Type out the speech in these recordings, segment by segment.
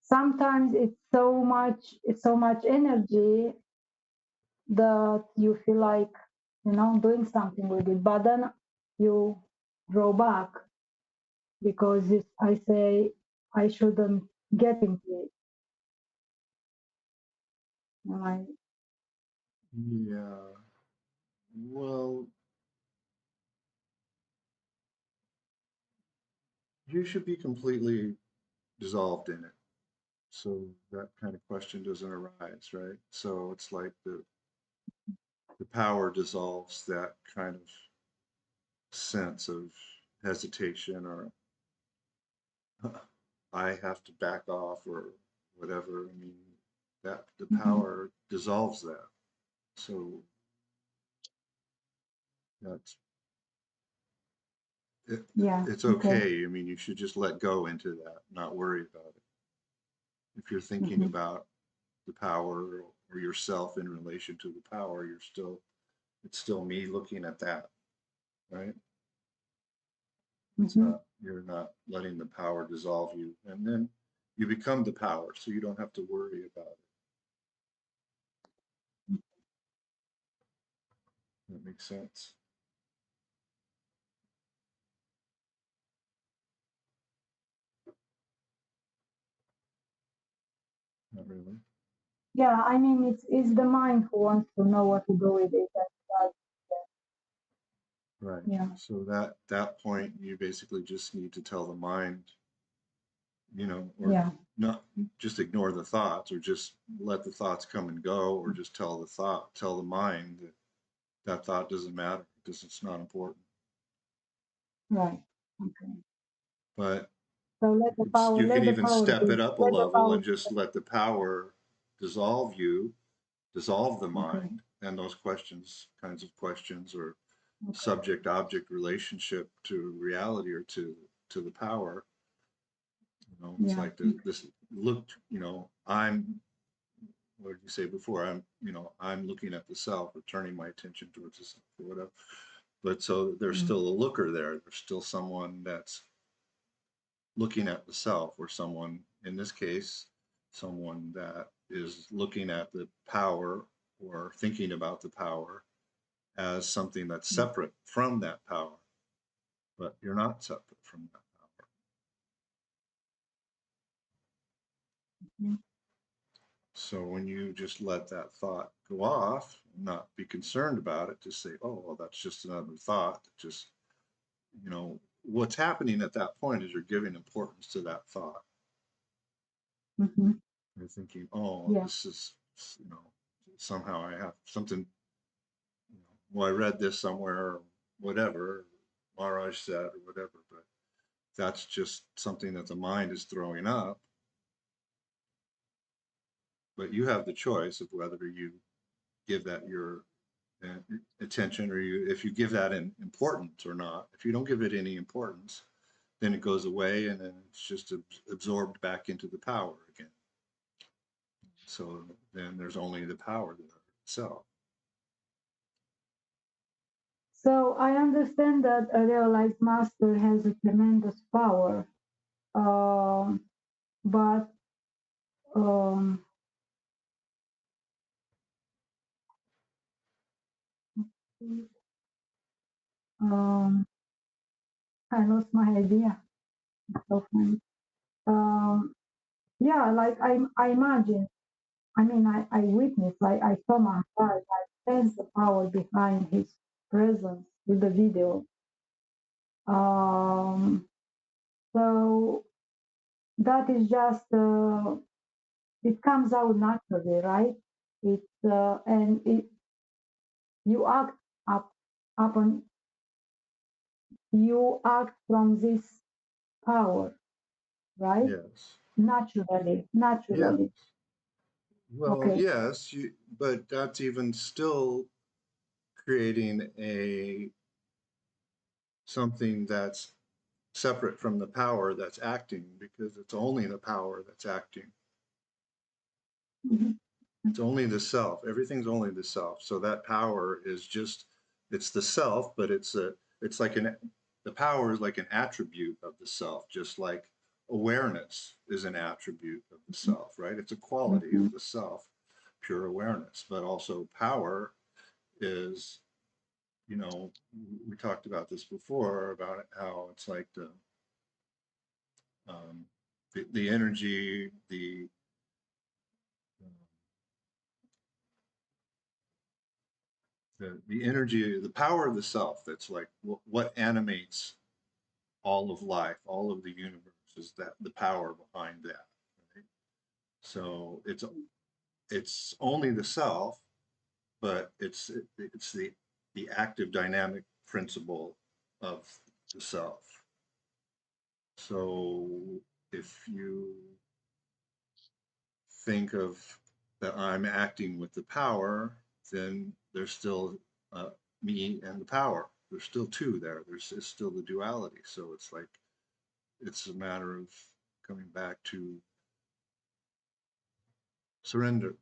sometimes it's so much energy that you feel like, doing something with it, but then you draw back because I say I shouldn't get into it. Right. Yeah. Well, you should be completely dissolved in it. So that kind of question doesn't arise, right? So it's like the power dissolves that kind of sense of hesitation or I have to back off or whatever. I mean, that the power dissolves that. So that's Yeah. it's Okay. okay. I mean, you should just let go into that, not worry about it. If you're thinking Mm-hmm. about the power or yourself in relation to the power, it's still me looking at that, right? It's Mm-hmm. not, you're not letting the power dissolve you. And then you become the power, so you don't have to worry about it. That makes sense. Not really. Yeah, I mean it's the mind who wants to know what to do with it. Right. Yeah. So that point, you basically just need to tell the mind, or Yeah. not just ignore the thoughts, or just let the thoughts come and go, or just tell the mind that that thought doesn't matter because it's not important. Right. Okay. But So you can even step it up a let the level power and just let the power dissolve you, dissolve the okay. mind, and those kinds of questions, or Okay. subject object relationship to reality or to the power. It's Yeah. like Okay. this look, I'm, what did you say before? I'm looking at the self or turning my attention towards the self or whatever. But so there's Mm. still a looker there. There's still someone that's looking at the self, or someone, in this case, someone that is looking at the power or thinking about the power as something that's separate from that power. But you're not separate from that power. Mm. So when you just let that thought go off, not be concerned about it, just say, oh, well, that's just another thought. Just, what's happening at that point is you're giving importance to that thought. Mm-hmm. You're thinking, oh, Yeah. this is, somehow I have something, well, I read this somewhere, or whatever, Maharaj said, or whatever, but that's just something that the mind is throwing up. But you have the choice of whether you give that your attention, or if you give that an importance or not. If you don't give it any importance, then it goes away and then it's just absorbed back into the power again. So then there's only the power there itself. So I understand that a realized master has a tremendous power, um, but um, um, I lost my idea. So funny. Um, yeah, like I imagine. I mean, I witnessed. I saw my heart. I sense the power behind his presence with the video. Um, so that is just it comes out naturally, right? And you act up upon you act from this power, right? Yes. Naturally, Yes. naturally. Well, Okay. yes, but that's even still creating a something that's separate from the power that's acting, because it's only the power that's acting. Mhm. It's only the self. Everything's only the self. So that power is just, it's the self, but it's like the power is like an attribute of the self, just like awareness is an attribute of the self, right? It's a quality of the self, pure awareness, but also power is, you know, we talked about this before about how it's like um, the energy, the energy, the power of the self. That's like what animates all of life, all of the universe is that the power behind that. Right? So it's only the self, but it's the active dynamic principle of the self. So if you think of that I'm acting with the power, then there's still me and the power. There's still two there. It's still the duality. So it's like it's a matter of coming back to surrender.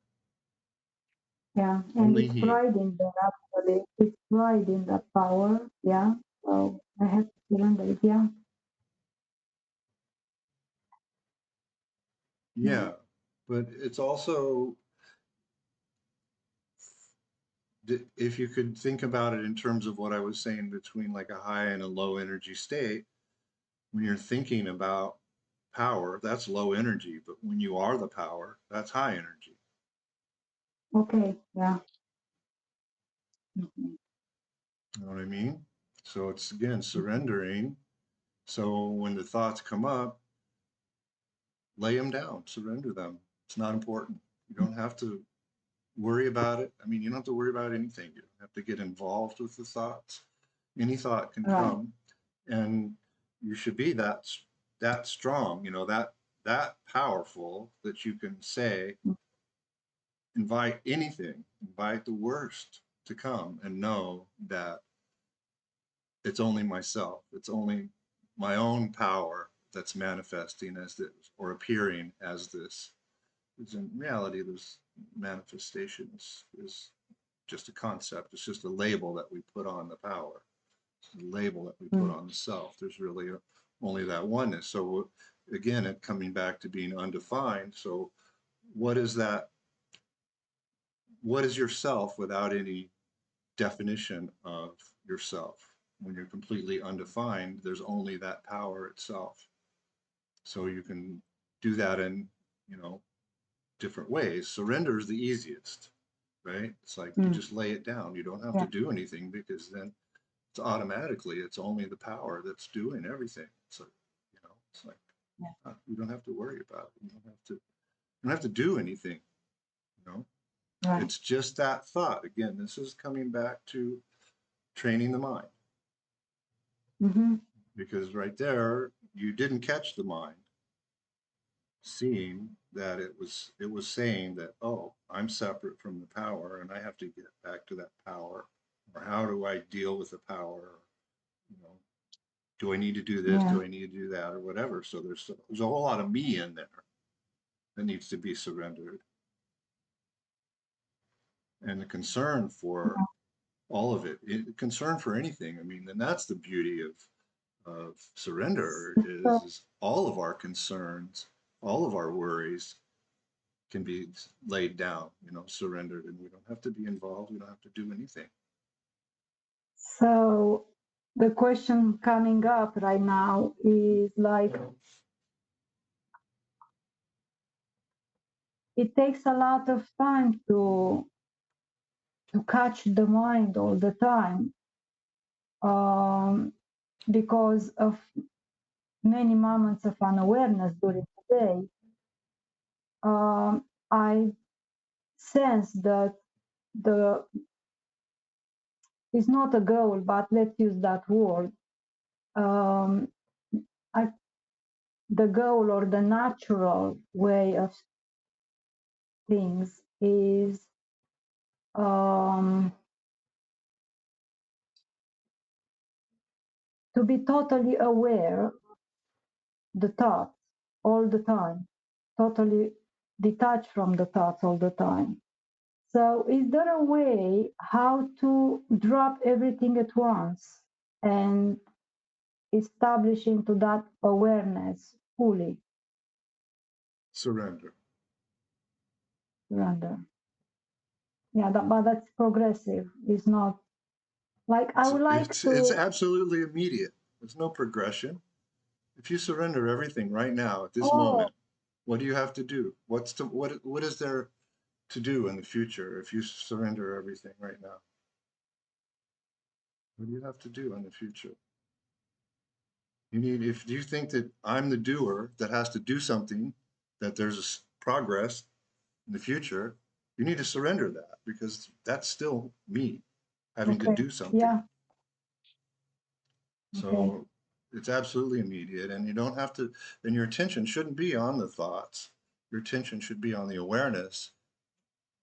Yeah, and Only it's he. pride in that actually. It's pride in that power. Yeah. So I have to surrender it. Yeah. Yeah, but it's also if you could think about it in terms of what I was saying between like a high and a low energy state, when you're thinking about power, that's low energy, but when you are the power, that's high energy. Okay. Yeah. Mhm. You know what I mean? So it's again surrendering. So when the thoughts come up, lay them down, surrender them. It's not important. You don't have to worry about it. I mean, you don't have to worry about anything. You don't have to get involved with the thoughts. Any thought can Right. come, and you should be that strong. You know that powerful that you can say, invite anything, invite the worst to come, and know that it's only myself. It's only my own power that's manifesting as this or appearing as this. Because in reality, this manifestation is just a concept. It's just a label that we put on the power. It's a label that we put Mm. on the self. There's really only that oneness. So again, it coming back to being undefined. So what is that? What is yourself without any definition of yourself? When you're completely undefined, there's only that power itself. So you can do that in, you know, different ways. Surrender is the easiest, right? It's like you Mm. just lay it down. You don't have to Yeah. do anything because then it's automatically, it's only the power that's doing everything. So, you know, it's like Yeah. you don't have to worry about it. You don't have to do anything, you know. Right. It's just that thought. Again, this is coming back to training the mind Mm-hmm. because right there you didn't catch the mind seeing that it was saying that, oh, I'm separate from the power and I have to get back to that power, or how do I deal with the power, you know, do I need to do this, Yeah. do I need to do that, or whatever. So there's a whole lot of me in there that needs to be surrendered, and the concern for all of it, concern for anything. I mean, then that's the beauty of surrender So, is all of our concerns, all of our worries can be laid down, you know, surrendered, and we don't have to be involved. We don't have to do anything. so the question coming up right now is like, it takes a lot of time to catch the mind all the time, because of many moments of unawareness during the day. I sense that the is not a goal, but let's use that word. Um, I, the goal or the natural way of things is to be totally aware of the thoughts all the time, totally detached from the thoughts all the time. So, is there a way how to drop everything at once and establish into that awareness fully Surrender. surrender. Yeah, but that's progressive. It's not like I would like It's to. absolutely immediate. There's no progression. If you surrender everything right now at this Oh, moment, what do you have to do? What is there to do in the future if you surrender everything right now? What do you have to do in the future? If you think that I'm the doer that has to do something, that there's progress in the future, you need to surrender that because that's still me having to okay. do something. Yeah. Okay. So it's absolutely immediate, and you don't have to, and your attention shouldn't be on the thoughts. Your attention should be on the awareness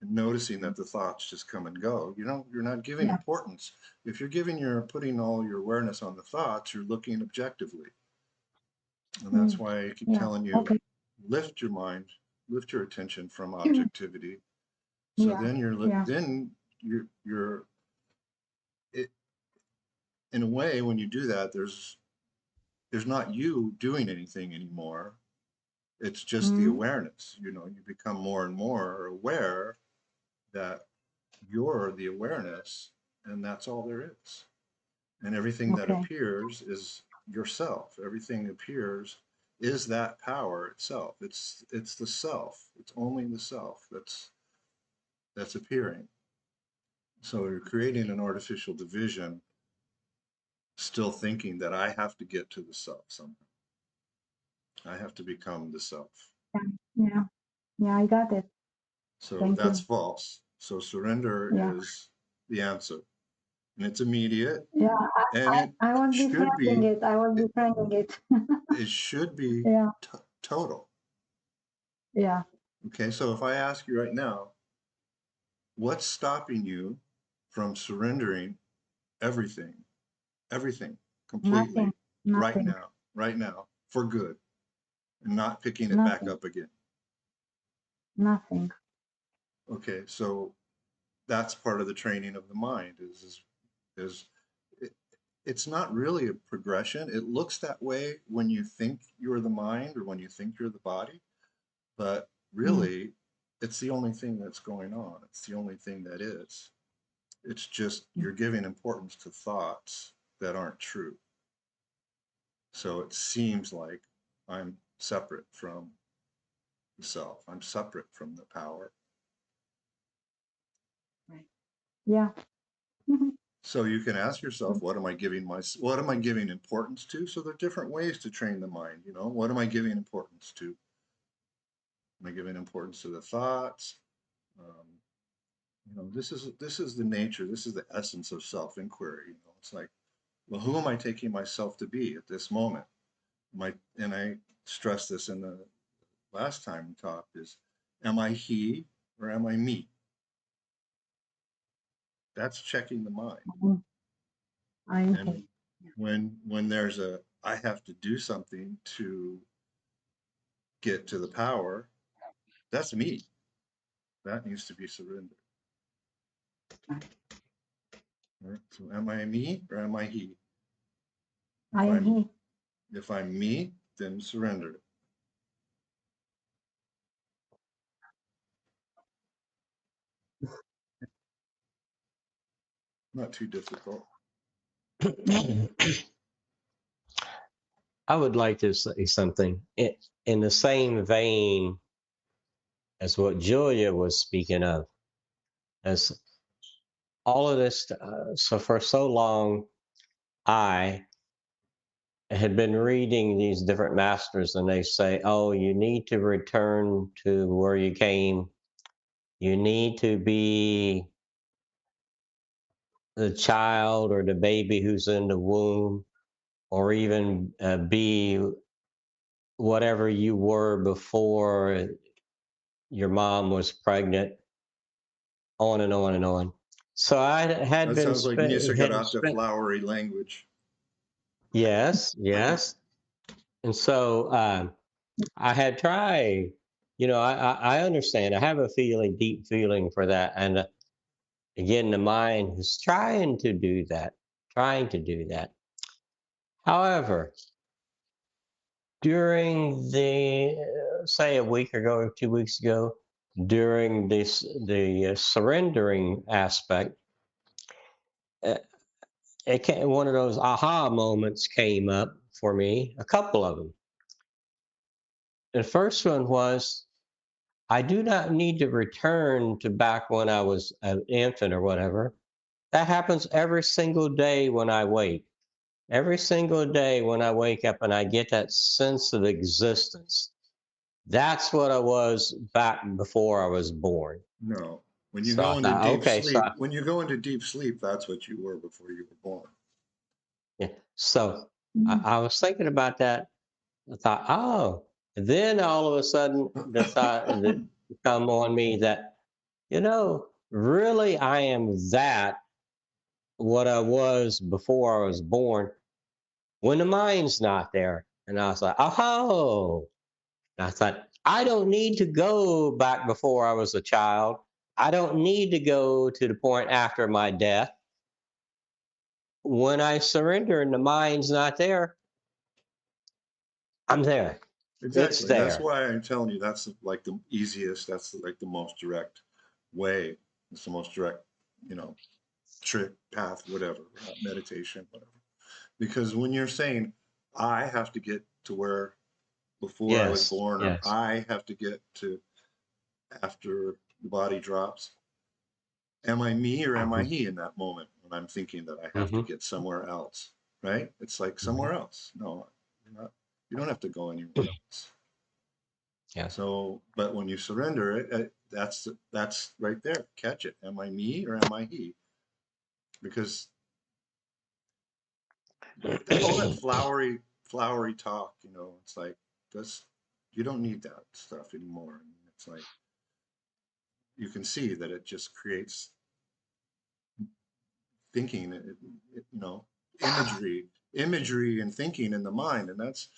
and noticing that the thoughts just come and go. You're not giving Yeah. importance. If you're putting all your awareness on the thoughts, you're looking objectively. And that's why I keep Yeah. telling you, Okay. lift your mind, lift your attention from objectivity. So Yeah. then Yeah. you're it, in a way, when you do that, there's not you doing anything anymore. It's just the Mm. awareness. You become more and more aware that you're the awareness, and that's all there is. And everything that Okay. appears is yourself. Everything appears is that power itself. It's the self. It's only the self that's appearing. So you're creating an artificial division, still thinking that I have to get to the self somehow. I have to become the self. Yeah. Yeah. I got it. So Thank that's you. false. So surrender Yeah. is the answer. And it's immediate, Yeah. and it I won't be should befriending be it. I won't be befriending it. it should be Yeah. total. Yeah. Okay, so if I ask you right now, what's stopping you from surrendering everything, everything Nothing. completely Nothing. right now, for good, and not picking it back Nothing. up again? Nothing. Okay, so that's part of the training of the mind is it, it's not really a progression. It looks that way when you think you're the mind or when you think you're the body, but Mm. really it's the only thing that's going on. It's the only thing that is. It's just you're giving importance to thoughts that aren't true. So it seems like I'm separate from the self. I'm separate from the power. Right. Yeah. Mhm. So you can ask yourself, what am I giving importance to? So there are different ways to train the mind. What am I giving importance to? Am I giving importance to the thoughts? This is the nature. This is the essence of self-inquiry. It's like, well, who am I taking myself to be at this moment? And I stressed this in the last time we talked is, am I he or am I me? That's checking the mind. Mhm. I'm And when there's I have to do something to get to the power, that's me. That needs to be surrendered. Right? So am I me or am I he? I If am I'm he. if I'm me, then surrender it. Not too difficult. I would like to say something in the same vein as what Julia was speaking of. As all of this, so for so long, I had been reading these different masters, and they say, oh, you need to return to where you came. You need to be the child or the baby who's in the womb, or even be whatever you were before your mom was pregnant, on and on and on. So I had That been sounds like had Nisargadatta spent flowery language. yes, yes. And so I had tried, I understand. I have a feeling, deep feeling for that. And again, the mind is trying to do that, trying to do that. However, during the, say a week ago or 2 weeks ago, during the surrendering aspect, uh, one of those aha moments came up for me, a couple of them. The first one was, I do not need to return to back when I was an infant or whatever. That happens every single day when I wake. Every single day when I wake up and I get that sense of existence. That's what I was back before I was born. No. When you So go I into thought, deep okay, sleep, when you go into deep sleep, that's what you were before you were born. yeah. So Mm. I was thinking about that. I thought, oh, then all of a sudden the thought that come on me that, really I am that what I was before I was born when the mind's not there. And I was like, oh, and I thought, I don't need to go back before I was a child. I don't need to go to the point after my death. When I surrender and the mind's not there, I'm there. It's Exactly. That's there. why I'm telling you that's like the easiest, that's like the most direct way. It's the most direct, you know, trick, path, whatever, meditation, whatever. Because when you're saying, I have to get to where before I was Yes, born, or yes. I have to get to after the body drops, am I me or am I Hmm. he in that moment when I'm thinking that I have to Hmm. get somewhere else, right? It's like Hmm. somewhere else. No, you're not, you don't have to go anywhere else. Yeah. So, but when you surrender it, that's right there. Catch it. Am I me or am I he? Because all that flowery talk, it's like that's you don't need that stuff anymore. I mean, it's like you can see that it just creates thinking, imagery and thinking in the mind, and that's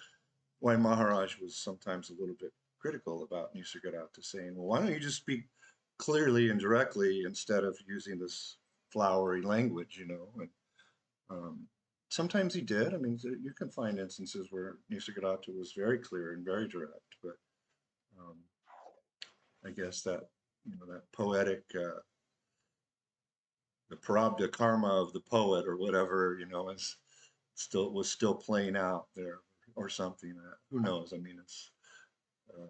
why Maharaj was sometimes a little bit critical about Nisargadatta, saying, well, why don't you just speak clearly and directly instead of using this flowery language, And sometimes he did. I mean, you can find instances where Nisargadatta was very clear and very direct, but um, I guess that, that poetic, the prarabdha karma of the poet or whatever, was still playing out there or something. Who knows? I mean, uh,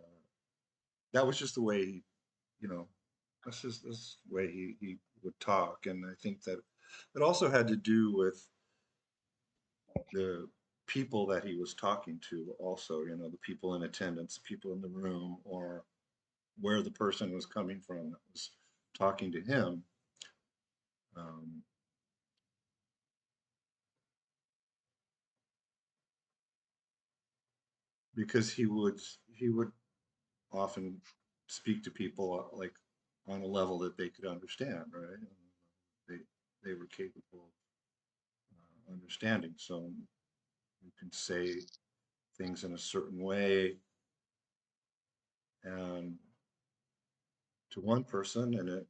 that was just the way you know, that's just this way he would talk. And I think that it also had to do with the people that he was talking to also, the people in attendance, the people in the room, or where the person was coming from that was talking to him. Um, because he would often speak to people like on a level that they could understand, right? And they were capable of understanding. So you can say things in a certain way and to one person, and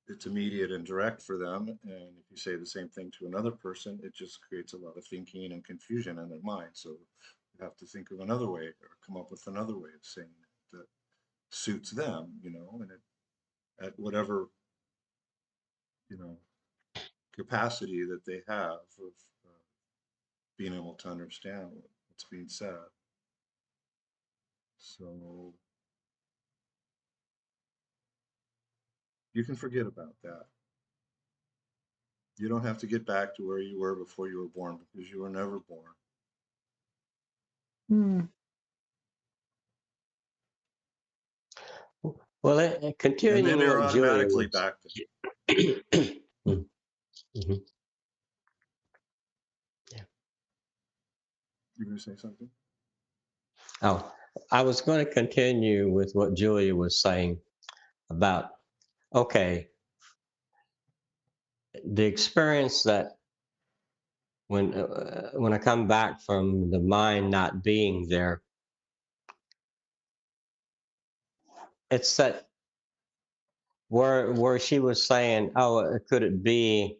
it's immediate and direct for them. And if you say the same thing to another person, it just creates a lot of thinking and confusion in their mind. So you have to think of another way or come up with another way of saying it that suits them, and at whatever, you know, capacity that they have of being able to understand what's being said. So you can forget about that. You don't have to get back to where you were before you were born because you were never born. Mm. Well, And then continuing they're what Julia automatically was. back there. Mhm. Mhm. Yeah. You going to say something? Oh, I was going to continue with what Julia was saying about, okay, the experience that when I come back from the mind not being there, it's that where she was saying, oh, could it be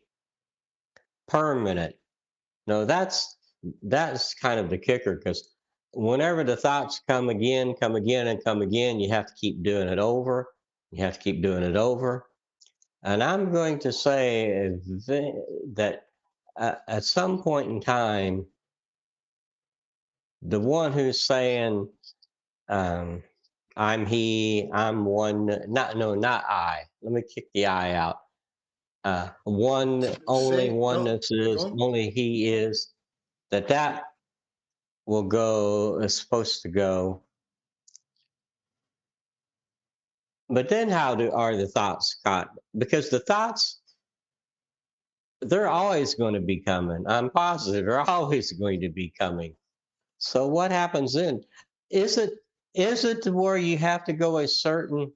permanent? No, that's kind of the kicker because whenever the thoughts come again, and come again, you have to keep doing it over. You have to keep doing it over. And I'm going to say that at some point in time, the one who's saying, um, I'm he, I'm one, not I. Let me kick the I out. One, only Say, no, oneness is, don't, only he is, that will go, is supposed to go. But then are the thoughts, Scott? Because the thoughts, they're always going to be coming. I'm positive they're always going to be coming. So what happens then? Is it to where you have to go a certain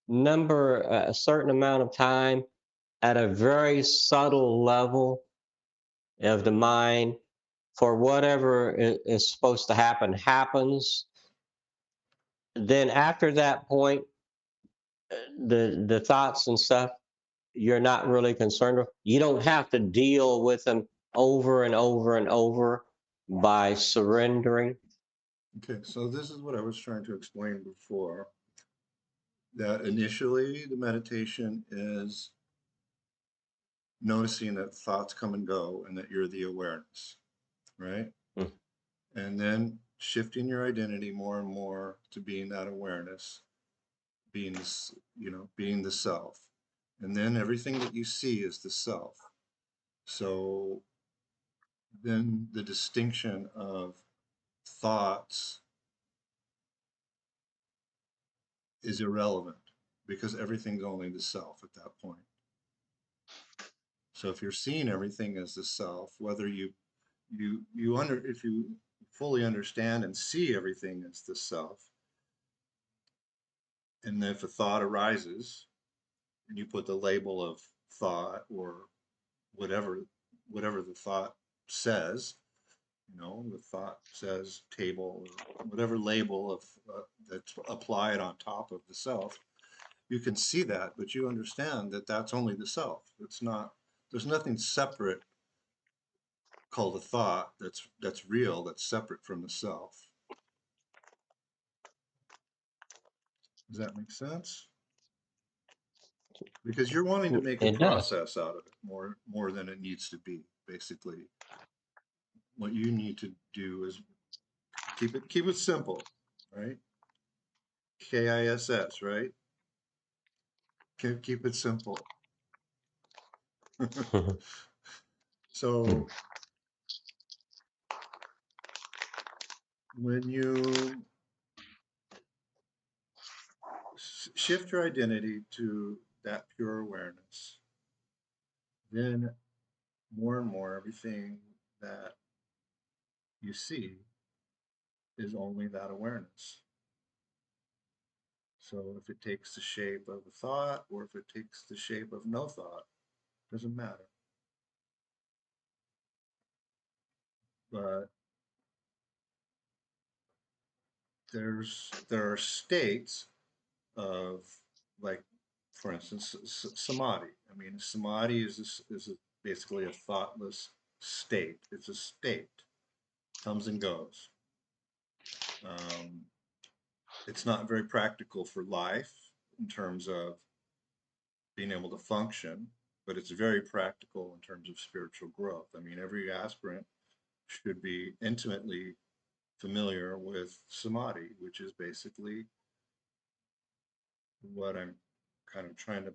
number, a certain amount of time at a very subtle level of the mind for whatever is supposed to happen happens? Then after that point, the thoughts and stuff you're not really concerned with. You don't have to deal with them over and over and over by surrendering. okay, so this is what I was trying to explain before, that initially the meditation is noticing that thoughts come and go and that you're the awareness, right? Mm. And then shifting your identity more and more to being that awareness, being this, being the self. And then everything that you see is the self. So then the distinction of thoughts is irrelevant because everything's only the self at that point. So if you're seeing everything as the self, whether if you fully understand and see everything as the self, and if a thought arises and you put the label of thought or whatever the thought says, the thought says table or whatever label of that's applied on top of the self, you can see that, but you understand that that's only the self. It's not, there's nothing separate called a thought that's real, that's separate from the self. Does that make sense? Because you're wanting to make a It does. process out of it more than it needs to be. Basically, what you need to do is keep it simple, right? KISS, right? Keep it simple. So when you shift your identity to that pure awareness, then more and more everything that you see is only that awareness. So if it takes the shape of a thought or if it takes the shape of no thought, doesn't matter. But there are states of, like, for instance, samadhi. I mean, samadhi is basically a thoughtless state. It's a state, comes and goes. It's not very practical for life in terms of being able to function, but it's very practical in terms of spiritual growth. I mean, every aspirant should be intimately familiar with samadhi, which is basically what I'm kind of trying to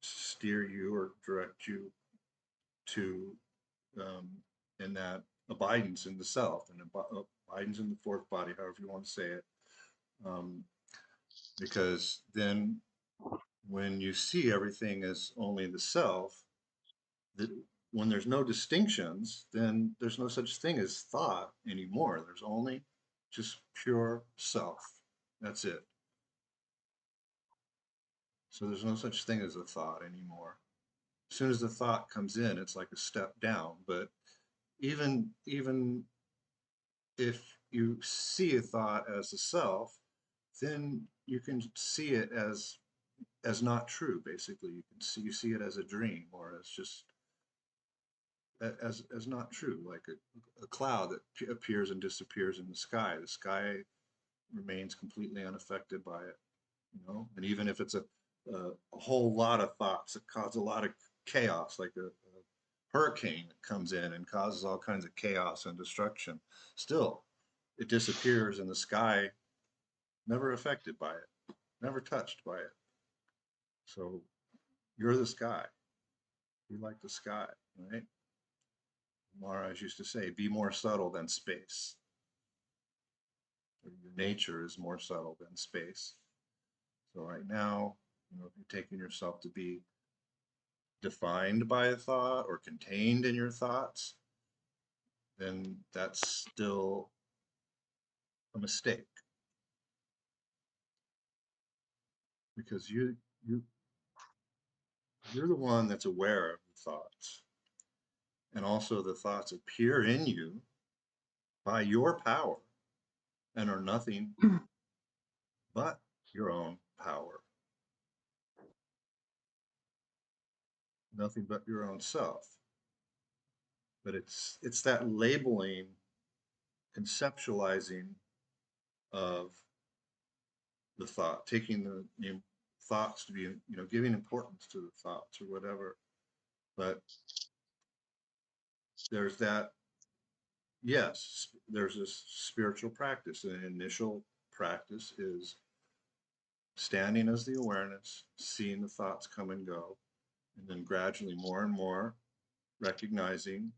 steer you or direct you to, um, in that abidance in the self and abidance in the fourth body, however you want to say it. Um, because then when you see everything as only the self, that when there's no distinctions, then there's no such thing as thought anymore. There's only just pure self. That's it. So there's no such thing as a thought anymore. As soon as the thought comes in, it's like a step down. But even if you see a thought as a self, then you can see it as not true. Basically, you see it as a dream or as just as not true, like a cloud that appears and disappears in the sky. The sky remains completely unaffected by it, you know. And even if it's a whole lot of thoughts that cause a lot of chaos, like a hurricane that comes in and causes all kinds of chaos and destruction, still it disappears in the sky, never affected by it, never touched by it. So you're the sky. You like the sky, right? Maharaj used to say, be more subtle than space. Your nature is more subtle than space. So right now, you know, if you're taking yourself to be defined by a thought or contained in your thoughts, then that's still a mistake. Because you're the one that's aware of the thoughts. And also the thoughts appear in you by your power and are nothing but your own power. Nothing but your own self. But it's that labeling, conceptualizing of the thought, taking the thoughts to be, you know, giving importance to the thoughts or whatever. But there's that, yes, there's this spiritual practice. An initial practice is standing as the awareness, seeing the thoughts come and go, and then gradually more and more recognizing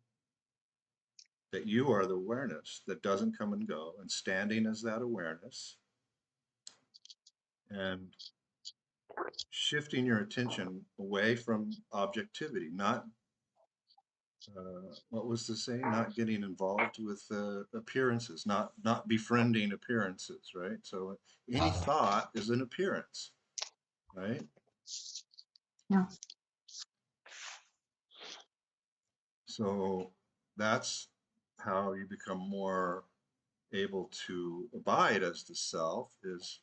that you are the awareness that doesn't come and go, and standing as that awareness and shifting your attention away from objectivity, not what was to say, not getting involved with appearances, not befriending appearances, right? So any thought is an appearance, right? Yeah. So that's how you become more able to abide as the self, is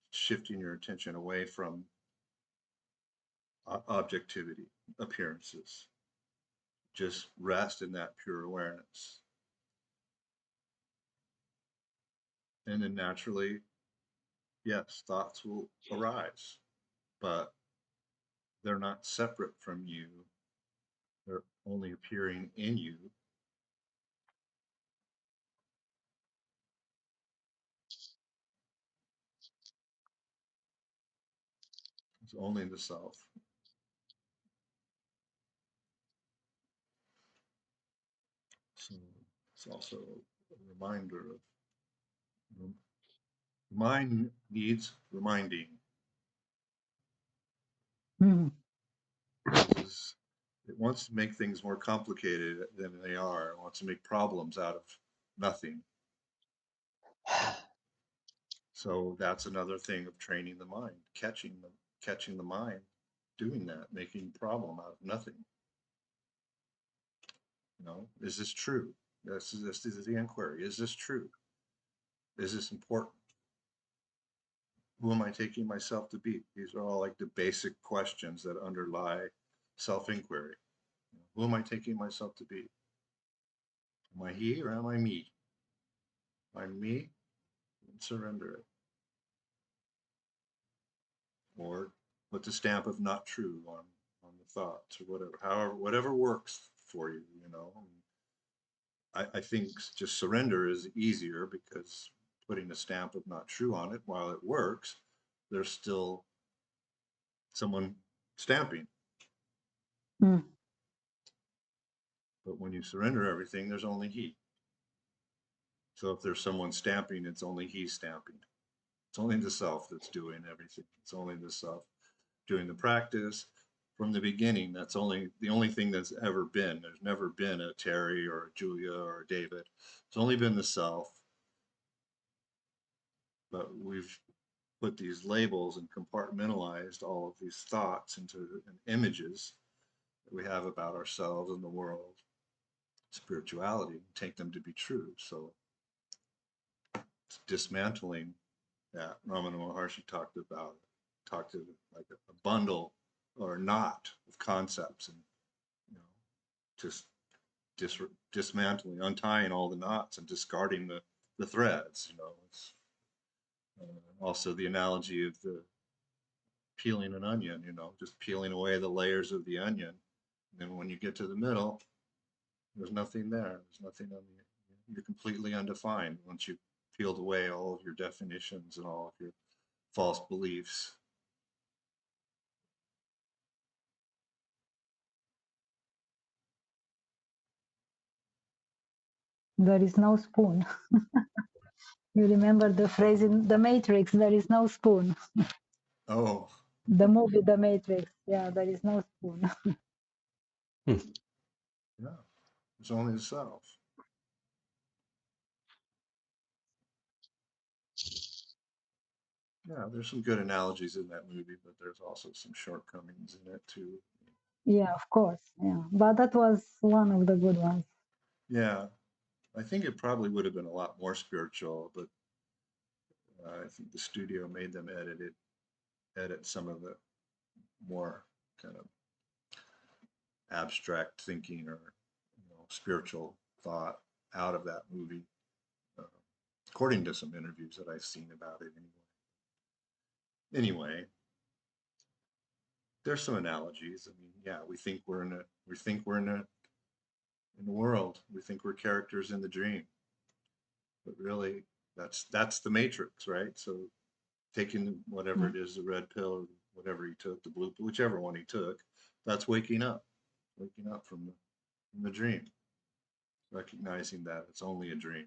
shifting your attention away from objectivity, appearances. Just rest in that pure awareness. And then naturally, yes, thoughts will arise, but they're not separate from you. They're only appearing in you. It's only the self. So it's also a reminder of, you know, mind needs reminding. Mm. It wants to make things more complicated than they are. It wants to make problems out of nothing. So that's another thing of training the mind, catching the mind, doing that, making a problem out of nothing. You know, is this true? This is the inquiry. Is this true? Is this important? Who am I taking myself to be? These are all like the basic questions that underlie self-inquiry. Who am I taking myself to be? Am I he or am I me? If I'm me, surrender it. Or put the stamp of not true on the thoughts or whatever. However, whatever works for you, you know. I think just surrender is easier because putting a stamp of not true on it, while it works, there's still someone stamping. Mm. But when you surrender everything, there's only he. So if there's someone stamping, it's only he stamping. It's only the self that's doing everything. It's only the self doing the practice. From the beginning, that's the only thing that's ever been. There's never been a Terry or a Julia or a David. It's only been the self. But we've put these labels and compartmentalized all of these thoughts into images that we have about ourselves and the world, spirituality, and take them to be true. So it's dismantling that. Ramana Maharshi talked to like a bundle or a knot of concepts, and you know, just dismantling, untying all the knots and discarding the threads, you know. It's also the analogy of the peeling an onion, you know, just peeling away the layers of the onion. And when you get to the middle, there's nothing there. There's nothing on the, you're completely undefined once you've peeled away all of your definitions and all of your false beliefs. There is no spoon. You remember the phrase in The Matrix, there is no spoon. Oh, The movie The Matrix. Yeah, there is no spoon. yeah, it's only the self. Yeah, there's some good analogies in that movie, but there's also some shortcomings in it too. Yeah, of course. Yeah, but that was one of the good ones. Yeah, I think it probably would have been a lot more spiritual, but I think the studio made them edit some of the more kind of abstract thinking or, you know, spiritual thought out of that movie, uh, according to some interviews that I've seen about it anyway. There's some analogies. I mean, yeah, we think we're in the world. We think we're characters in the dream, but really that's the matrix, right? So taking whatever it is, the red pill or whatever he took, the blue pill, whichever one he took, that's waking up from the dream, recognizing that it's only a dream.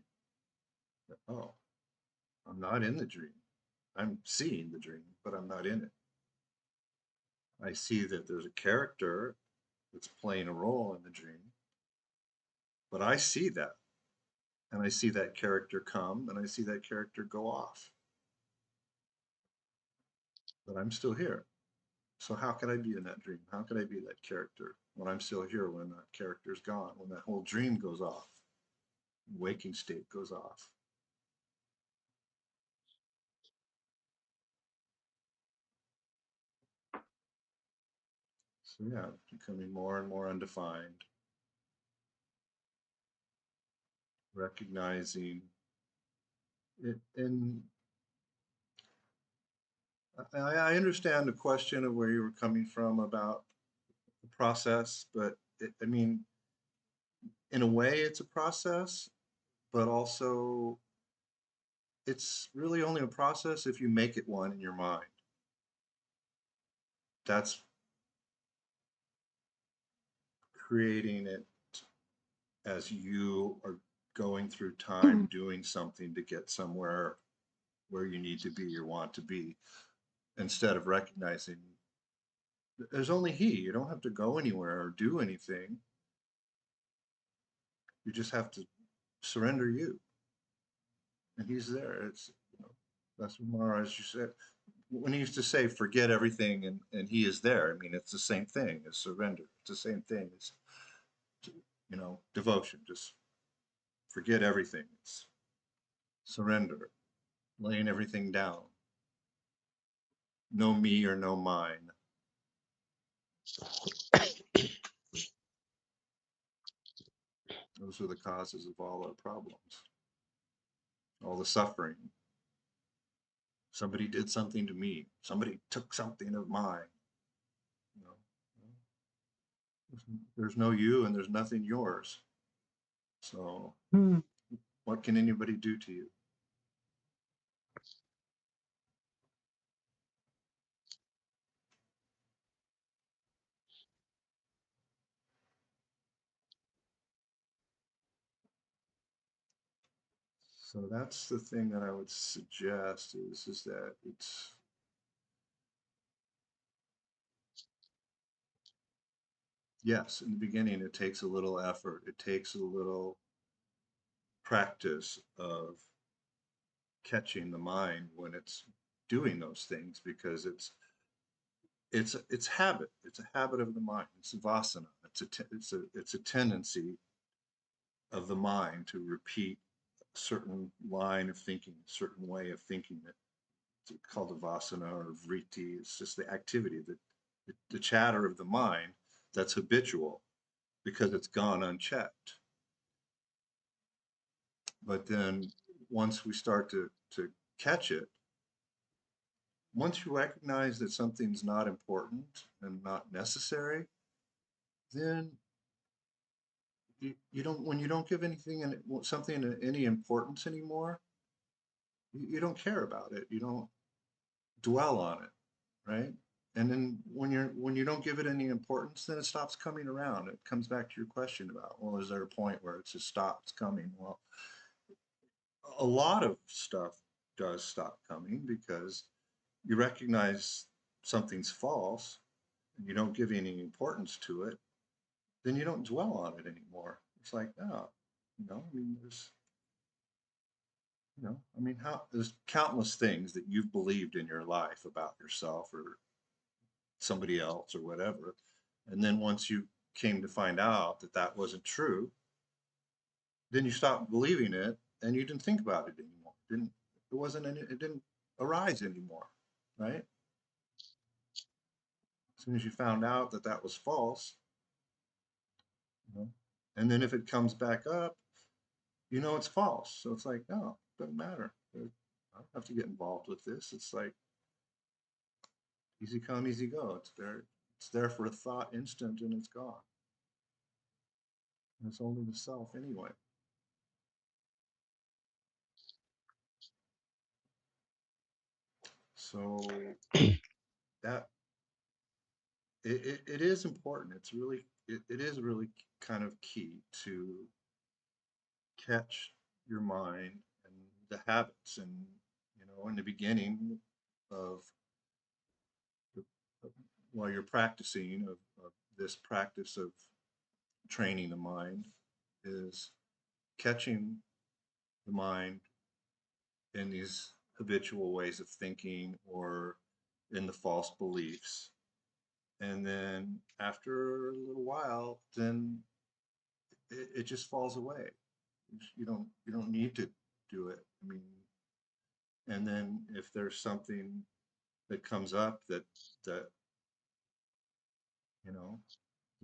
That, oh, I'm not in the dream. I'm seeing the dream, but I'm not in it. I see that there's a character that's playing a role in the dream, but I see that. And I see that character come and I see that character go off. But I'm still here. So how could I be in that dream? How could I be that character when I'm still here, when that character's gone, when that whole dream goes off, waking state goes off? So yeah, becoming more and more undefined, recognizing it. And I understand the question of where you were coming from about the process, but I mean, in a way, it's a process, but also it's really only a process if you make it one in your mind. That's creating it as you are going through time doing something to get somewhere where you need to be or want to be, instead of recognizing there's only he. You don't have to go anywhere or do anything. You just have to surrender you, and he's there. It's, you know, that's what Maharaj, you said when he used to say forget everything and he is there. I mean, it's the same thing as surrender. It's the same thing as, you know, devotion. Just forget everything. It's surrender, laying everything down. No me or no mine. Those are the causes of all our problems, all the suffering. Somebody did something to me. Somebody took something of mine. You know, there's no you and there's nothing yours. So what can anybody do to you? So that's the thing that I would suggest is that it's, yes, in the beginning it takes a little effort. It takes a little practice of catching the mind when it's doing those things, because it's habit. It's a habit of the mind. It's a vasana. It's a tendency of the mind to repeat a certain line of thinking, a certain way of thinking. It's called a vasana or vritti. It's just the activity, the chatter of the mind that's habitual. because it's gone unchecked. But then once we start to catch it, once you recognize that something's not important and not necessary, then you don't, when you don't give anything and something any importance anymore, you don't care about it. You don't dwell on it, right? And then when you don't give it any importance, then it stops coming around. It comes back to your question about, well, is there a point where it just stops coming? Well, a lot of stuff does stop coming because you recognize something's false and you don't give any importance to it, then you don't dwell on it anymore. It's like, oh, I mean, there's countless things that you've believed in your life about yourself or somebody else or whatever. And then once you came to find out that that wasn't true, then you stopped believing it and you didn't think about it anymore. It didn't arise anymore, right? As soon as you found out that that was false, and then if it comes back up, it's false. So it's like, no, it doesn't matter. I don't have to get involved with this. It's like easy come, easy go. It's there for a thought instant and it's gone. And it's only the self anyway. So that it is important. It is really kind of key to catch your mind and the habits. And in the beginning of while you're practicing of this practice of training the mind is catching the mind in these habitual ways of thinking or in the false beliefs. And then after a little while, then it just falls away. You don't need to do it. I mean, and then if there's something that comes up that the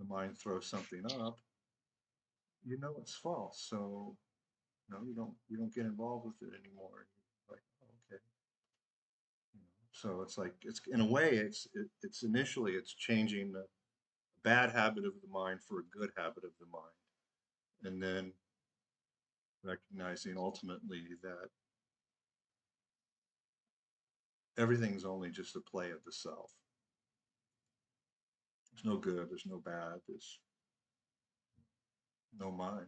mind throws something up, it's false. So you don't get involved with it anymore. You're like, oh, okay. So it's like it's in a way it's initially it's changing a bad habit of the mind for a good habit of the mind, and then recognizing ultimately that everything's only just a play of the self. There's no good, there's no bad, there's no mind,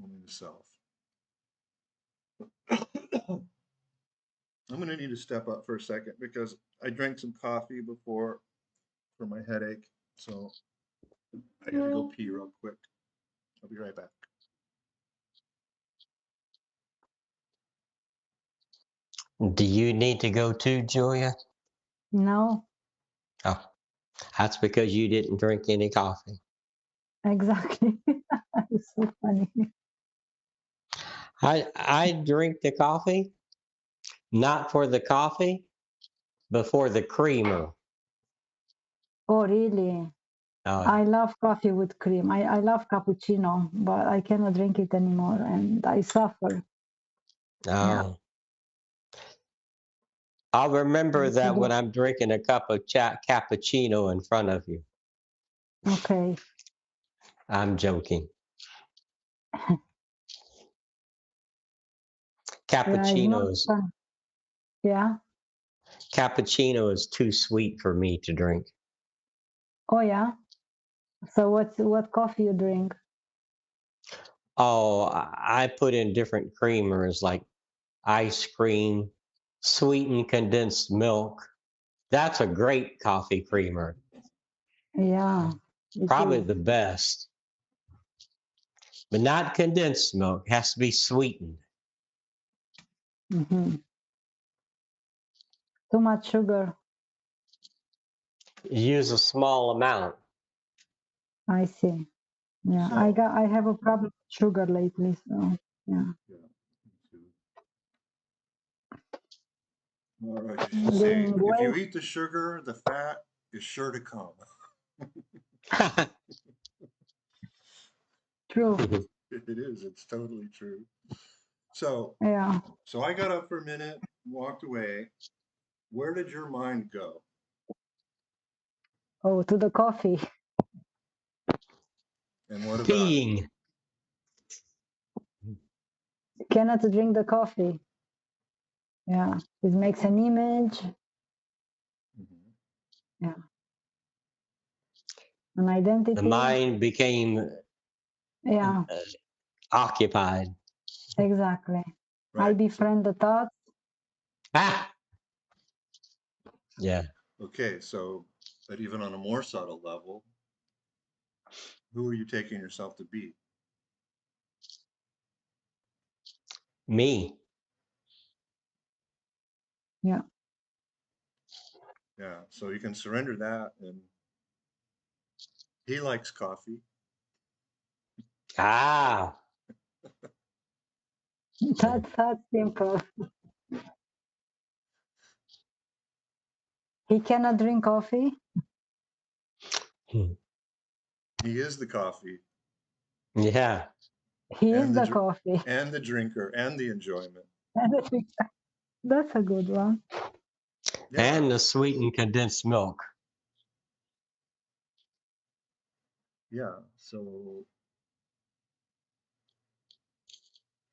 only the self. I'm going to need to step up for a second because I drank some coffee before for my headache. So I gotta go pee real quick. I'll be right back. Do you need to go too, Julia? No, Oh, that's because you didn't drink any coffee. exactly. It's so funny. I drink the coffee, not for the coffee, but for the creamer. Oh, really? I love coffee with cream. I love cappuccino, but I cannot drink it anymore and I suffer. Yeah. I'll remember that Okay. when I'm drinking a cup of cappuccino in front of you. Okay. I'm joking. Cappuccino Yeah. Cappuccino is too sweet for me to drink. Oh, yeah. So what coffee you drink? Oh, I put in different creamers like ice cream, sweetened condensed milk. That's a great coffee creamer. Yeah. Probably the best. But not condensed milk. It has to be sweetened. Mm-hmm. Too much sugar. Use a small amount. I see. Yeah. So, I have a problem with sugar lately, so yeah. All right, as you say, Gaining if you weight. eat the sugar, the fat is sure to come. True. It is. It's totally true. So, Yeah. so I got up for a minute, walked away. Where did your mind go? Oh, to the coffee. And what about it? Peeing. Cannot drink the coffee. Yeah. It makes an image, Mhm. an identity. The mind became Yeah, occupied. exactly. I Right. befriend the thoughts. Ah. Yeah. Okay. So, but even on a more subtle level, who are you taking yourself to be? Me. Yeah. Yeah. So you can surrender that. And he likes coffee. Ah. That's simple. He cannot drink coffee. Hmm. He is the coffee Yeah. He is and the coffee. and the drinker and the enjoyment. That's a good one. Yeah. And the sweetened condensed milk. Yeah. So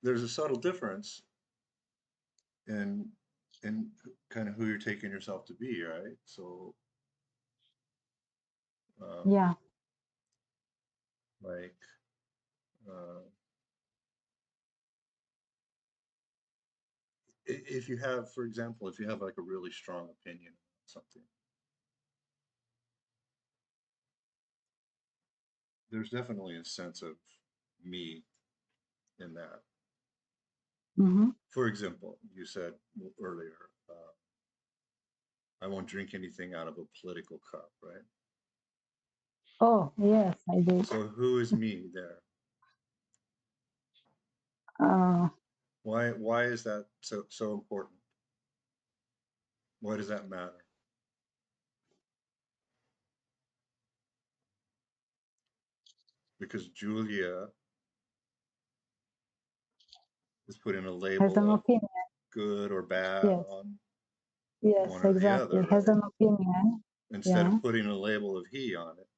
there's a subtle difference in kind of who you're taking yourself to be, right? So Yeah. like uh, if you have, for example, if you have like a really strong opinion on something, there's definitely a sense of me in that. Hmm. For example, you said earlier, I won't drink anything out of a political cup, right? Oh, yes, I did. So who is me there? Uh, Why is that so important? Why does that matter? Because Julia is putting a has label an of opinion. good or bad Yes. on Yes, one or the exactly. other, Has right? an opinion. Instead Yeah. of putting a label of he on it.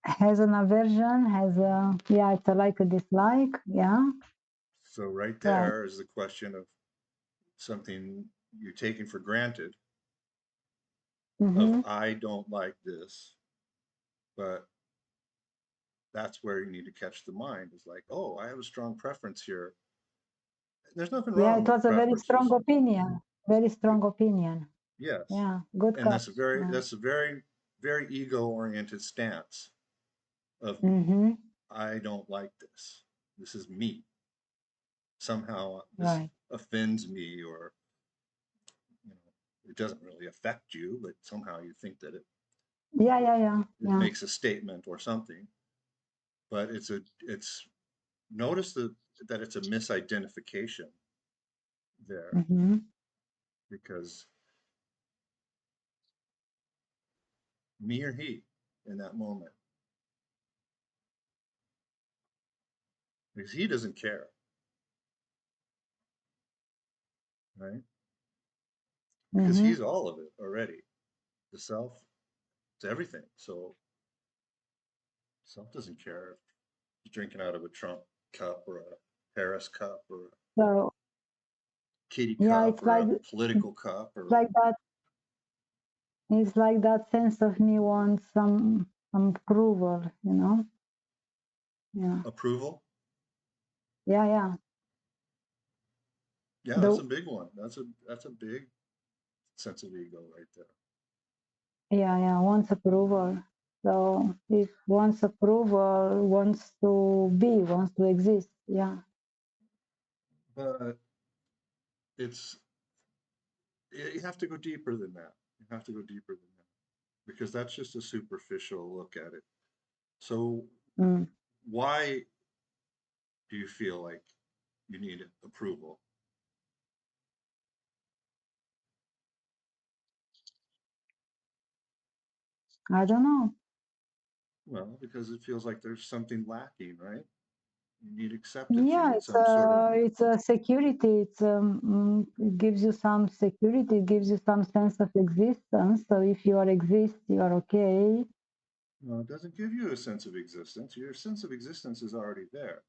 Has an aversion. Has a, yeah, it's a like a dislike. Yeah. So right Right. there is the question of something you're taking for granted of Mm-hmm. I don't like this, but that's where you need to catch the mind is like, oh, I have a strong preference here. There's nothing Yeah, wrong it with was a very strong preferences. opinion. Very strong opinion. Yes. Yeah. Good And catch. Yeah. that's a very, very ego oriented stance of Mm-hmm. I don't like this. This is me. Somehow this Right. offends me or it doesn't really affect you, but somehow you think that Yeah, yeah, yeah. it Yeah. makes a statement or something. But it's notice that it's a misidentification there Mm-hmm. because me or he in that moment because he doesn't care, right? Because Mm-hmm. he's all of it already. The self, it's everything. So self doesn't care if he's drinking out of a Trump cup or a Harris cup or a So kitty yeah, cup or a political cup or like that. It's like that sense of me wants some approval. Yeah. approval. Yeah, yeah. Yeah, that's The a big one. That's a big sense of ego right there. Yeah, yeah, wants approval. So if wants approval, wants to exist. Yeah. But it's you have to go deeper than that. You have to go deeper than that because that's just a superficial look at it. So Mm. why do you feel like you need approval? I don't know. Well, because it feels like there's something lacking, right? You need acceptance. You Yeah, need some sort of, it's a security. It gives you some security. It gives you some sense of existence. So if you are exist, you are okay. no, it doesn't give you a sense of existence. Your sense of existence is already there.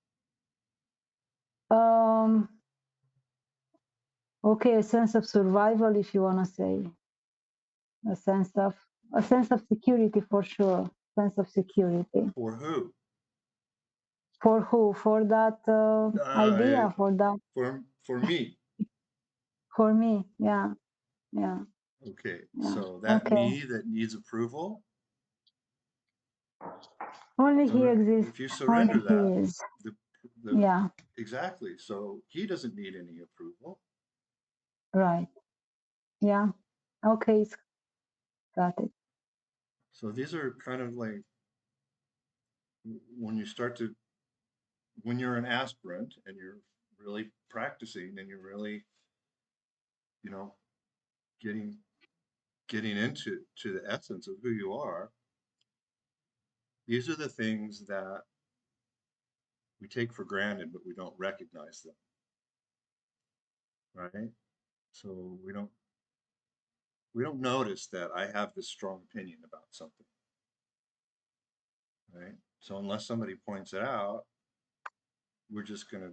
Um, okay, a sense of survival, if you want to say, a sense of security for sure. Sense of security. For who? For who? For that Yeah, idea. For that. for me. For me. Yeah. Yeah. Okay, Yeah. so that Okay. me that needs approval, Only he if exists. you Only surrender he that, is. the, the, Yeah. exactly. So he doesn't need any approval. Right. Yeah. Okay. Got it. So these are kind of like when you start to, when you're an aspirant and you're really practicing and you're really, you know, getting into the essence of who you are, these are the things that we take for granted, but we don't recognize them, right? So we don't notice that I have this strong opinion about something, right? So unless somebody points it out, we're just going to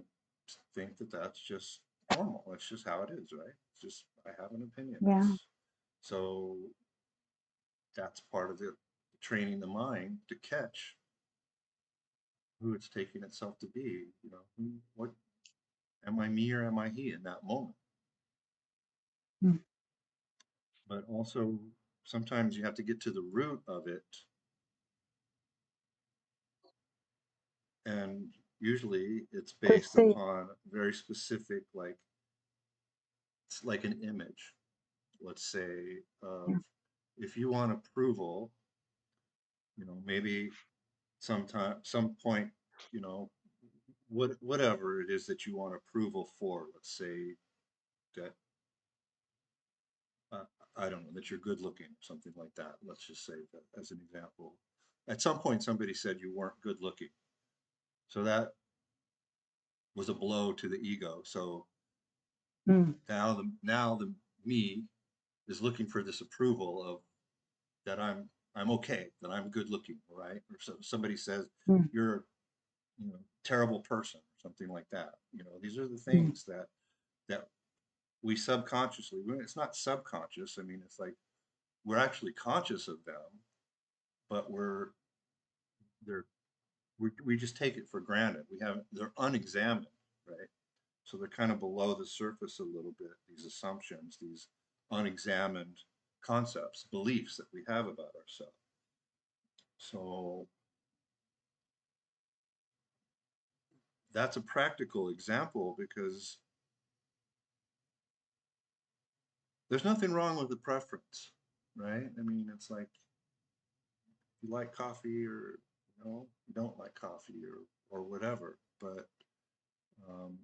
think that that's just normal. That's just how it is, right? It's just I have an opinion. Yeah. So that's part of the training the mind to catch who it's taking itself to be. You know, what am I, me or am I he in that moment? Mm. But also sometimes you have to get to the root of it, and usually it's To based see. upon very specific, like it's like an image. Let's say of Yeah. if you want approval, you know, maybe sometime, some point, you know, whatever it is that you want approval for. Let's say that uh, I don't know that you're good looking, something like that. Let's just say that as an example. At some point, somebody said you weren't good looking, so that was a blow to the ego. So Mm. now the me is looking for this approval of that I'm okay, that I'm good looking, right? Or so somebody says Mm. you're, you know, terrible person or something like that. You know, these are the Mm. things that we subconsciously, it's not subconscious. I mean, it's like we're actually conscious of them, but they're we just take it for granted. We haven't, they're unexamined, right? So they're kind of below the surface a little bit, these assumptions, these unexamined concepts, beliefs that we have about ourselves. So that's a practical example because there's nothing wrong with the preference, right? I mean, it's like you like coffee or you don't like coffee or whatever. But um,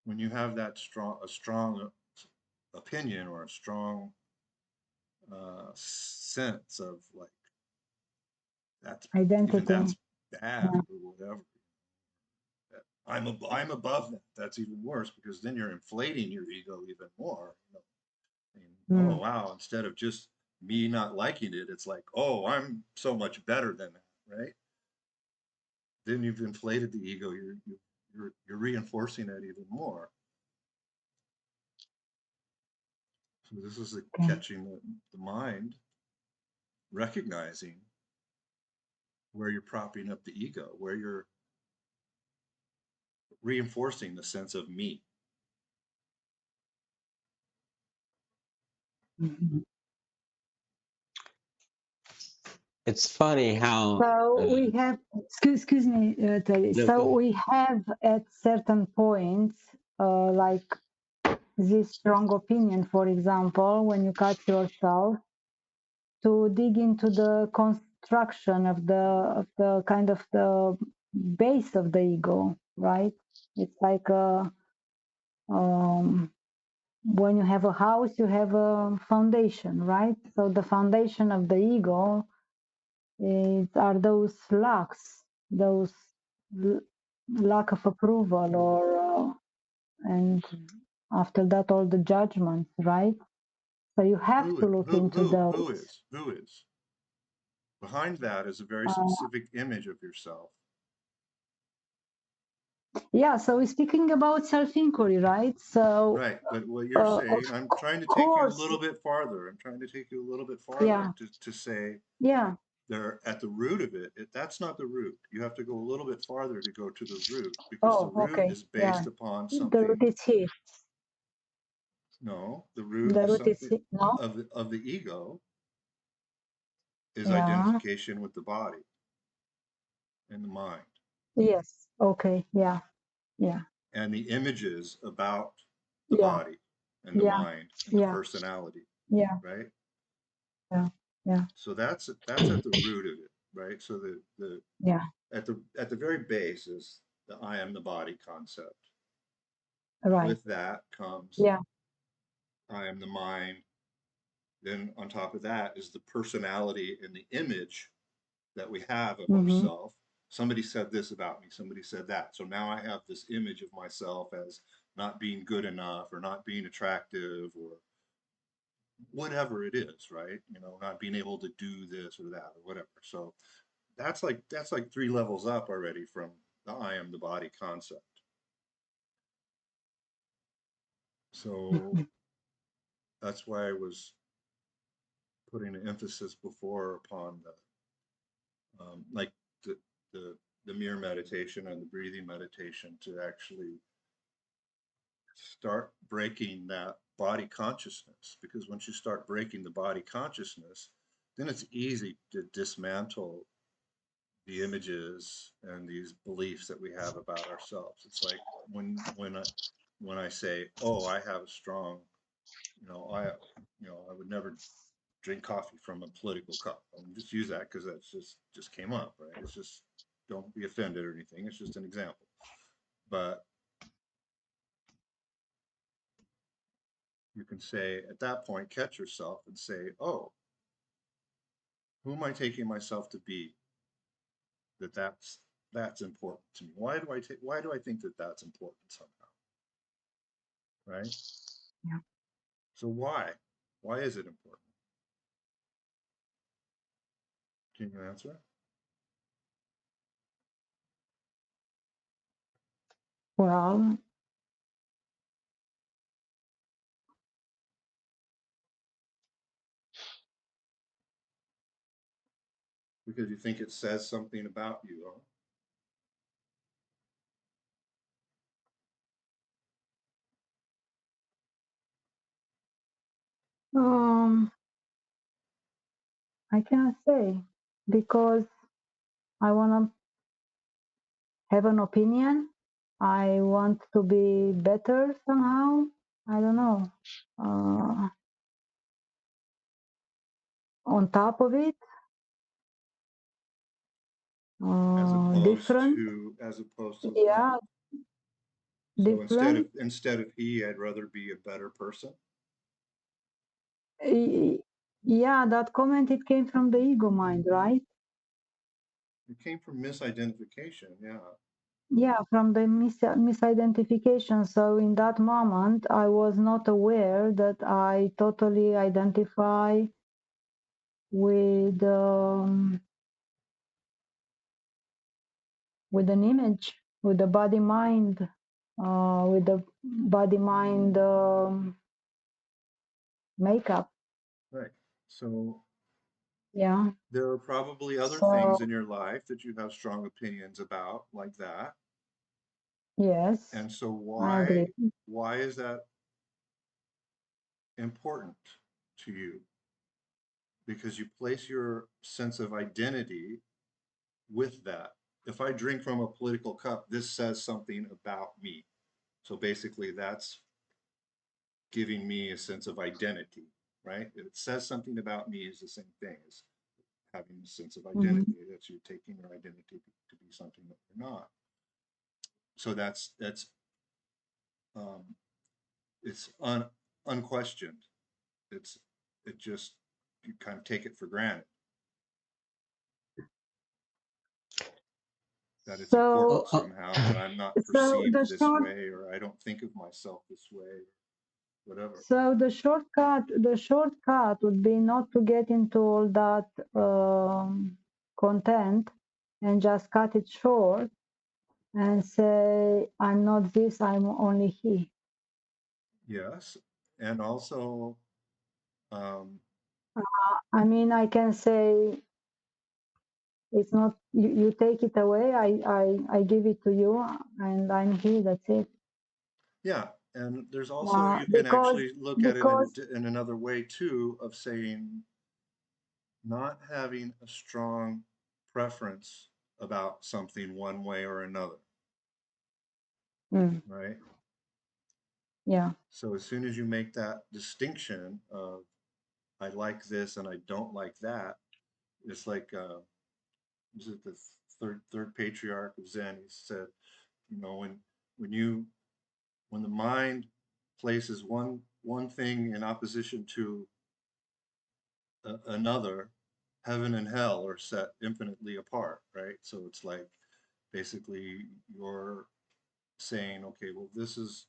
when you have that strong opinion or a strong sense of like Identity. that's bad Yeah. or whatever. I'm above that. That's even worse because then you're inflating your ego even more. You know, oh Mm. wow, instead of just me not liking it, it's like, oh, I'm so much better than that, right? Then you've inflated the ego. You're reinforcing it even more. So this is the Okay. catching the mind, recognizing where you're propping up the ego, where you're reinforcing the sense of me. Mhm. It's funny how So we have, excuse me, Terry. no, So go we have at certain points, like this strong opinion, for example, when you catch yourself, to dig into the construction of the kind of the base of the ego, right? It's like when you have a house, you have a foundation, right? So the foundation of the ego are those lacks, those lack of approval, or and after that all the judgments, right? So you have to look into those. Who is? Behind that is a very Uh, specific image of yourself. yeah, so we're speaking about self-inquiry, right? So Right, but what you're saying, I'm trying to take you a course, little bit farther. I'm trying to take you a little bit yeah, farther to say yeah, they're at the root of it. That's not the root. You have to go a little bit farther to go to the root, because the oh, root okay, is yeah, based upon the root something. is here. No, the root The is root is something here, no? of the ego is Yeah, identification with the body and the mind, yes, okay, yeah, yeah, and the images about the yeah, body and the yeah, mind and the yeah, personality, yeah, right? yeah, yeah, So that's at the root of it, right? So the yeah, at the very base is the I am the body concept. right, With that comes yeah, I am the mind. Then on top of that is the personality and the image that we have of mm-hmm, ourselves. Somebody said this about me, somebody said that. So now I have this image of myself as not being good enough or not being attractive or whatever it is, right? You know, not being able to do this or that or whatever. So that's like 3 levels up already from the I am the body concept. So mm-hmm, that's why I was putting an emphasis before upon the like the the the mirror meditation and the breathing meditation to actually start breaking that body consciousness, because once you start breaking the body consciousness, then it's easy to dismantle the images and these beliefs that we have about ourselves. It's like when I say, "Oh, I have a strong, I would never drink coffee from a political cup." I'll just use that because that's just came up, right? It's just, don't be offended or anything. It's just an example. But you can say at that point, catch yourself and say, "Oh, who am I taking myself to be? That's important to me. Why do I think that that's important somehow, right? yeah. So why is it important? Can you answer? Well, Because you think it says something about you, huh? um, I cannot say because I want to have an opinion. I want to be better somehow. I don't know. Uh, on top of it, different. As opposed to what? Yeah, So different. instead of E, I'd rather be a better person. Y- Yeah, that comment, it came from the ego mind, right? It came from misidentification, yeah. Yeah, from the misidentification. So in that moment, I was not aware that I totally identify with an image, with the body mind, with the body mind makeup. Right. So Yeah. there are probably other So things in your life that you have strong opinions about, like that. yes, And so I agree. why is that important to you? Because you place your sense of identity with that. If I drink from a political cup, this says something about me. So basically, that's giving me a sense of identity, right? If it says something about me, is the same thing as having a sense of Mhm. identity. That's you taking your identity to be something that you're not. So that's um, it's unquestioned. It's it just, you kind of take it for granted. that it's important So, somehow that I'm not so perceived the this short, way, or I don't think of myself this way, whatever. so the shortcut would be not to get into all that content and just cut it short and say, I'm not this, I'm only he. Yes. And also, um, I mean, I can say, it's not, you take it away, I give it to you, and I'm he, that's it. yeah. And there's also, you can Because actually look at it because in another way too, of saying not having a strong preference about something one way or another, mm, right? yeah, So as soon as you make that distinction of I like this and I don't like that, it's like was it the third patriarch of Zen? He said, you know, when the mind places one thing in opposition to another, heaven and hell are set infinitely apart, right? So it's like basically you're saying, okay, well, this is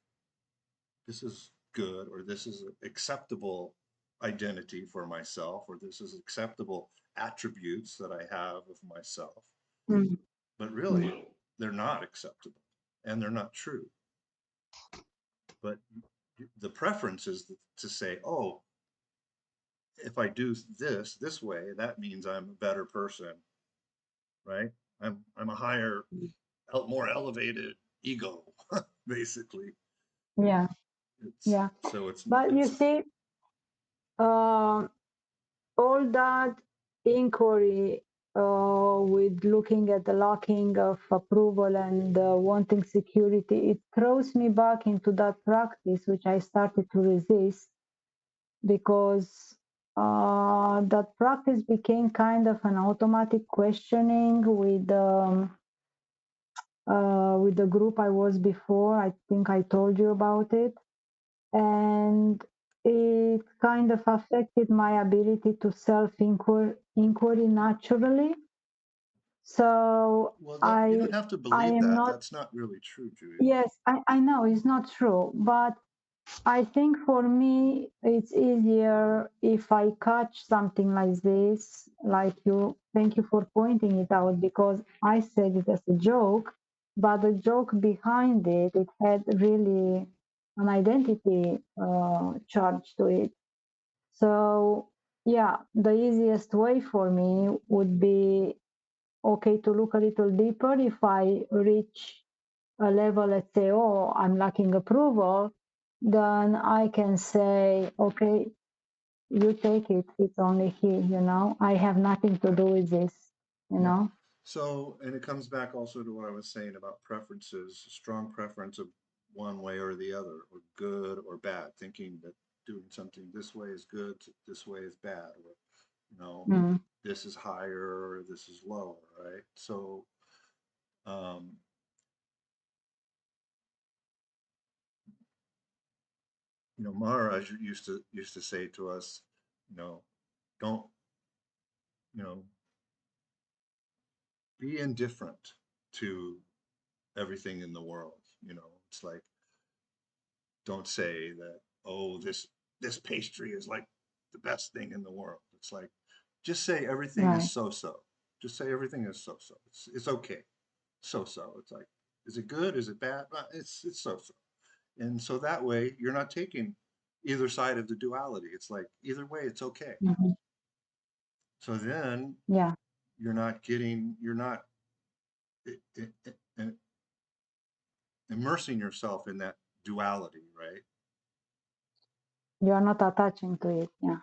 good, or this is acceptable identity for myself, or this is acceptable attributes that I have of myself. mm, But mm, really, they're not acceptable and they're not true. But the preference is to say, oh, if I do this way, that means I'm a better person, right? I'm a higher, more elevated ego, basically. yeah, It's yeah. so But you it's see, um, all that inquiry with looking at the lacking of approval and wanting security, it throws me back into that practice which I started to resist, because that practice became kind of an automatic questioning with the group I was before. I think I told you about it. And it kind of affected my ability to self inquiry naturally. So well, that you I don't have to I believe am that. not. That's not really true, Julia. Yes, I know it's not true, but I think for me it's easier if I catch something like this, like you. Thank you for pointing it out, because I said it as a joke, but the joke behind it, it had really an identity charge to it. So yeah, the easiest way for me would be, okay, to look a little deeper. If I reach a level, let's say, oh, I'm lacking approval, then I can say, okay, you take it. It's only he, I have nothing to do with this, you Yeah. know? So, and it comes back also to what I was saying about preferences, strong preference of one way or the other, or good or bad, thinking that doing something this way is good, this way is bad, or, you know, Mm, this is higher or this is lower, right? So, um, Maharaj used to say to us, you know, don't, you know, be indifferent to everything in the world. It's like, don't say that, oh, this pastry is like the best thing in the world. It's like, just say everything is right. so-so. Just say everything is so-so. It's okay. So-so. It's like, is it good? Is it bad? It's so-so. And so that way you're not taking either side of the duality. It's like either way it's okay. Hmm. So then Yeah. you're not immersing yourself in that duality, right? You are not attaching to it. Yeah.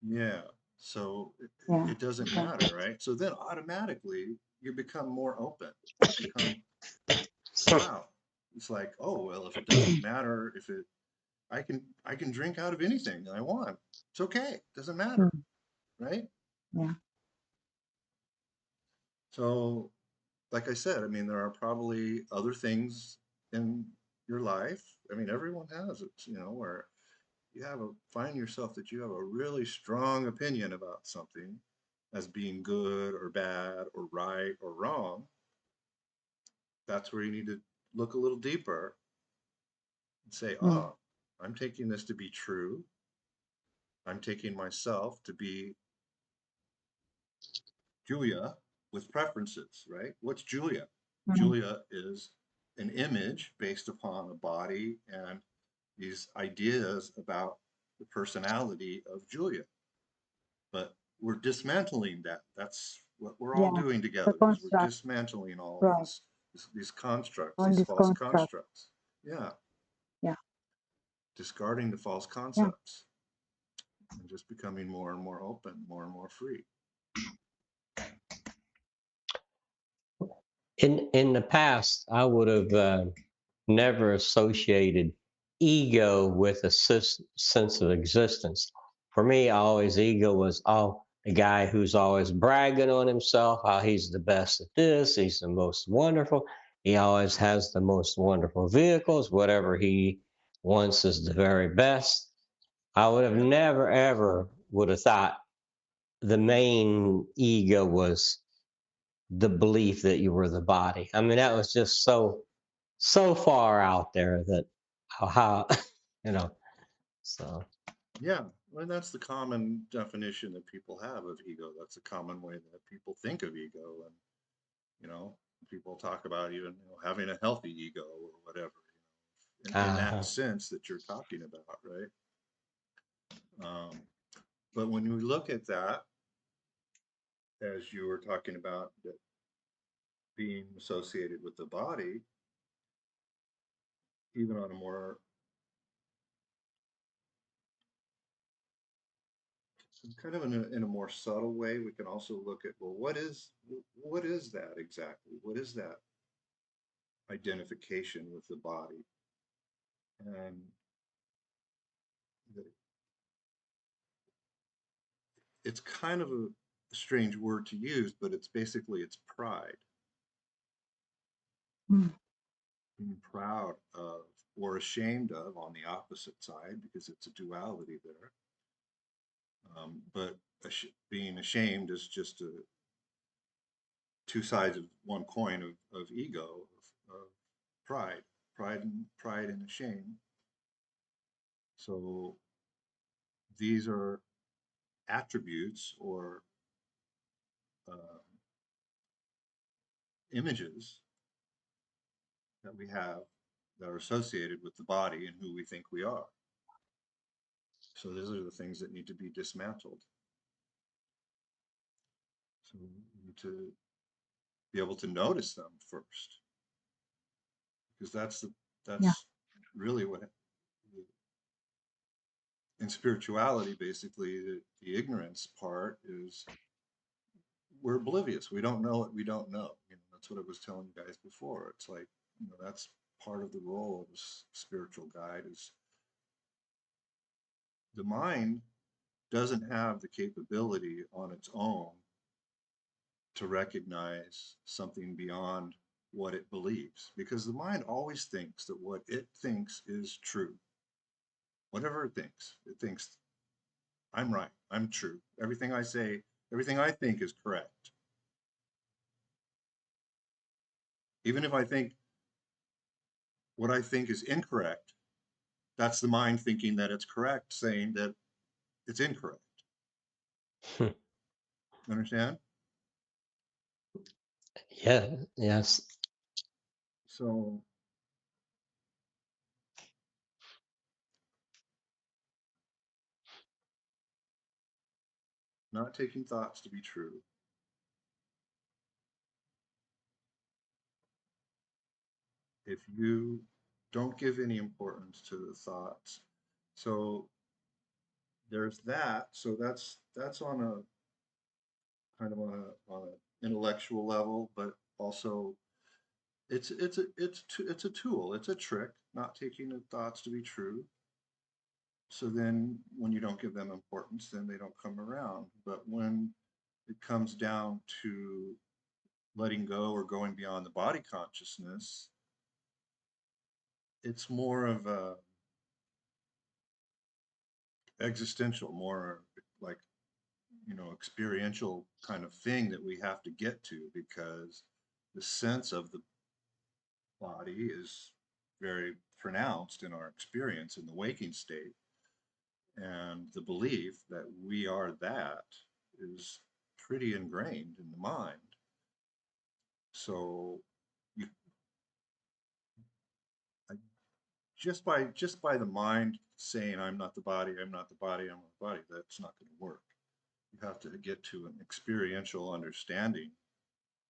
Yeah. So Yeah. it doesn't Okay. matter, right? So then automatically you become more open. You become, wow. It's like, oh, well, if it doesn't matter, I can drink out of anything I want. It's okay. It doesn't matter, Mm, right? yeah. So, like I said, I mean, there are probably other things in your life. I mean, everyone has it, where find yourself that you have a really strong opinion about something as being good or bad or right or wrong. that's where you need to look a little deeper and say, Mm. oh, I'm taking this to be true. I'm taking myself to be Julia with preferences, right? What's Julia? Mm. Julia is an image based upon a body and these ideas about the personality of Julia. But we're dismantling that. That's what we're all Yeah, doing the together is we're construct, dismantling all of right? these constructs, On these this false construct. constructs. Yeah, Yeah, discarding the false yeah. concepts and just becoming more and more open, more and more free. In the past, I would have never associated ego with a sense of existence. For me, always ego was the guy who's always bragging on himself, how he's the best at this, he's the most wonderful. He always has the most wonderful vehicles, whatever he wants is the very best. I would have Yeah, never ever would have thought the main ego was the belief that you were the body. I mean, that was just so far out there that how you know. So yeah. Well, that's the common definition that people have of ego. That's a common way that people think of ego. And, you know, people talk about even having a healthy ego or whatever, in that uh, sense that you're talking about, right? Um, but when we look at that, as you were talking about that being associated with the body, even on a more kind of in a more subtle way, we can also look at, well, what is that exactly? What is that identification with the body? And the, it's kind of a strange word to use, but it's pride, Mm. being proud of or ashamed of on the opposite side, because it's a duality there. But being ashamed is just two sides of one coin of ego, of pride, pride and shame. So these are attributes or uh, images that we have that are associated with the body and who we think we are. So those are the things that need to be dismantled. So we need to be able to notice them first, because Yeah, that's really what in spirituality, basically, the ignorance part is we're oblivious. We don't know what we don't know. That's what I was telling you guys before. It's like, that's part of the role of a spiritual guide is the mind doesn't have the capability on its own to recognize something beyond what it believes, because the mind always thinks that what it thinks is true. Whatever it thinks I'm right, I'm true. Everything I say, everything I think is correct. Even if I think what I think is incorrect, that's the mind thinking that it's correct, saying that it's incorrect. Understand? yeah, yes, So not taking thoughts to be true. If you don't give any importance to the thoughts, so there's that. So that's on a kind of on an intellectual level, but also it's a tool, it's a trick, not taking the thoughts to be true. So then when you don't give them importance, then they don't come around. But when it comes down to letting go or going beyond the body consciousness, it's more of a existential, more like, experiential kind of thing that we have to get to, because the sense of body is very pronounced in our experience in the waking state. And the belief that we are that is pretty ingrained in the mind. So you, I, just by the mind saying I'm not the body, I'm not the body, I'm not the body, that's not going to work. You have to get to an experiential understanding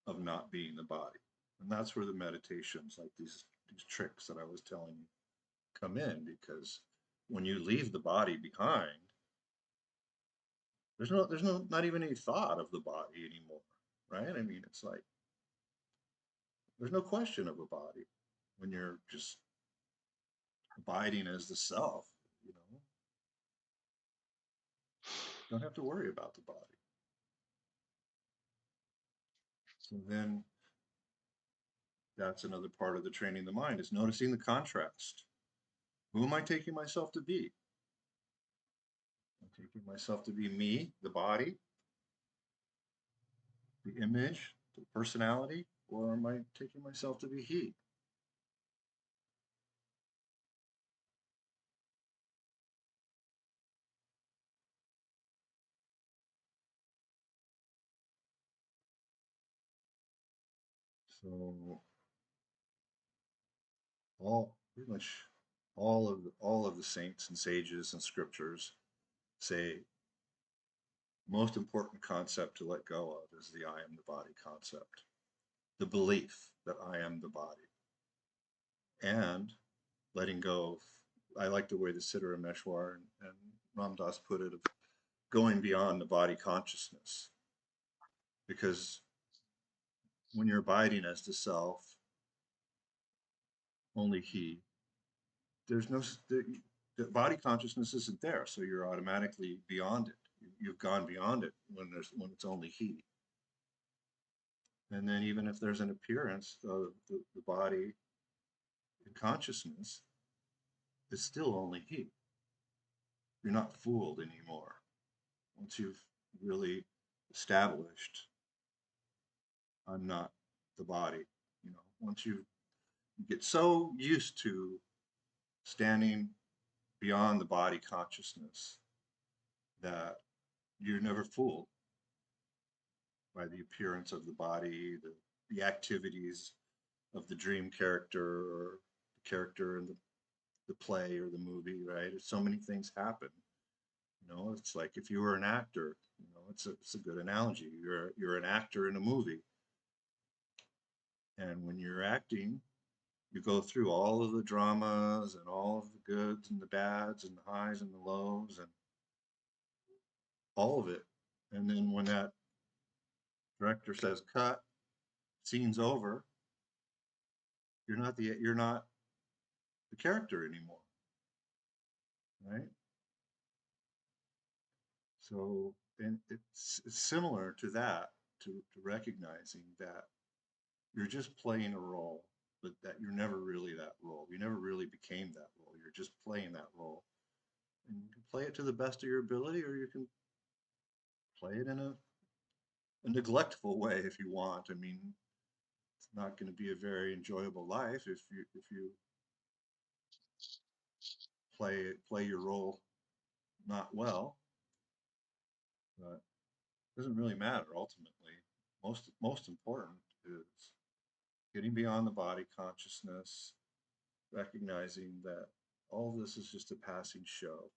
of not being the body. And that's where the meditations like these tricks that I was telling you come in, because when you leave the body behind, there's no not even any thought of the body anymore, right? I mean, it's like there's no question of a body when you're just abiding as the self, you know. Don't have to worry about the body. So then that's another part of the training the mind is noticing the contrast. Who am I taking myself to be? I'm taking myself to be me, the body, the image, the personality, or am I taking myself to be he? So pretty much all of the saints and sages and scriptures say most important concept to let go of is the I am the body concept, the belief that I am the body, and letting go of, I like the way the Siddhar Ameshwar and Ram Dass put it, of going beyond the body consciousness. Because when you're abiding as the self, only he, there's no, the body consciousness isn't there. So you're automatically beyond it. You've gone beyond it when it's only he. And then even if there's an appearance of the body in consciousness, it's still only he. You're not fooled anymore. Once you've really established, I'm not the body, once you get so used to standing beyond the body consciousness that you're never fooled by the appearance of the body, the activities of the dream character or the character in the play or the movie, right? So many things happen. It's like if you were an actor, it's a good analogy. You're an actor in a movie. And when you're acting, you go through all of the dramas and all of the goods and the bads and the highs and the lows and all of it. And then when that director says cut, scene's over, you're not the character anymore, right? So, and it's similar to that, to recognizing that you're just playing a role, but that you're never really that role. You never really became that role. You're just playing that role. And you can play it to the best of your ability, or you can play it in a neglectful way if you want. I mean, it's not going to be a very enjoyable life if you play your role not well. But it doesn't really matter ultimately. Most important is getting beyond the body consciousness, recognizing that all of this is just a passing show.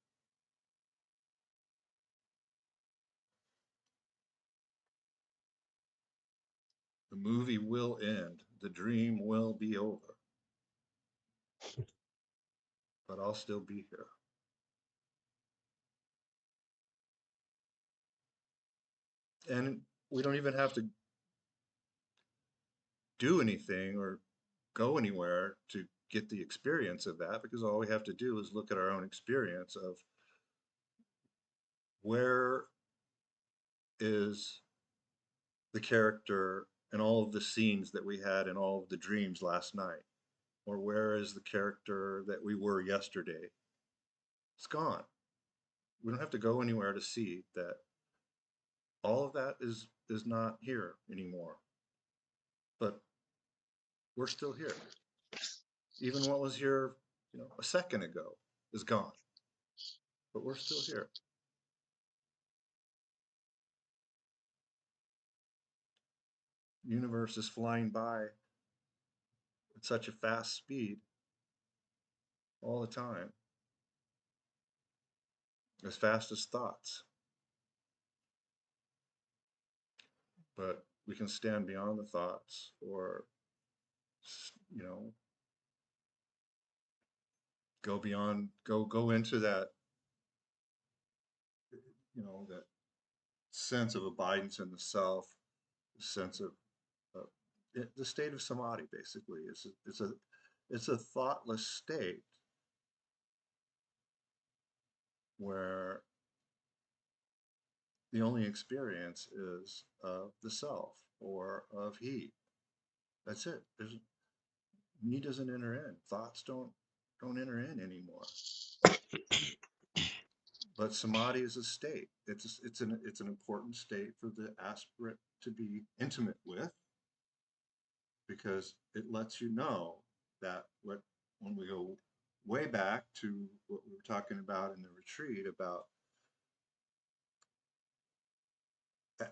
The movie will end, the dream will be over, but I'll still be here. And we don't even have to do anything or go anywhere to get the experience of that, because all we have to do is look at our own experience of where is the character and all of the scenes that we had in all of the dreams last night, or where is the character that we were yesterday. It's gone. We don't have to go anywhere to see that all of that is not here anymore, but we're still here. Even what was here, a second ago is gone, but we're still here. The universe is flying by at such a fast speed all the time, as fast as thoughts. But we can stand beyond the thoughts, or, go beyond, go into that, that sense of abidance in the self, the sense of the state of samadhi. Basically, it's a thoughtless state where the only experience is of the self or of he. That's it. Me doesn't enter in. Thoughts don't enter in anymore. But samadhi is a state. It's an important state for the aspirant to be intimate with, because it lets you know that when we go way back to what we were talking about in the retreat, about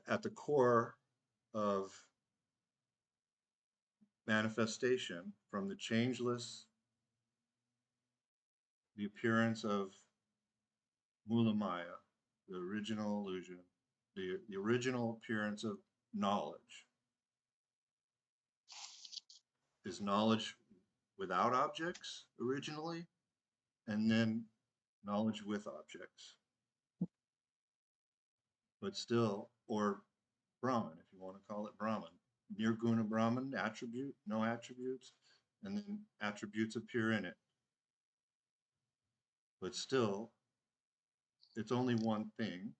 at the core of manifestation, from the changeless, the appearance of Mula Maya, the original illusion, the original appearance of knowledge, is knowledge without objects originally, and then knowledge with objects. But still, or Brahman, if you want to call it Brahman, Nirguna Brahman, attribute, no attributes, and then attributes appear in it. But still, it's only one thing.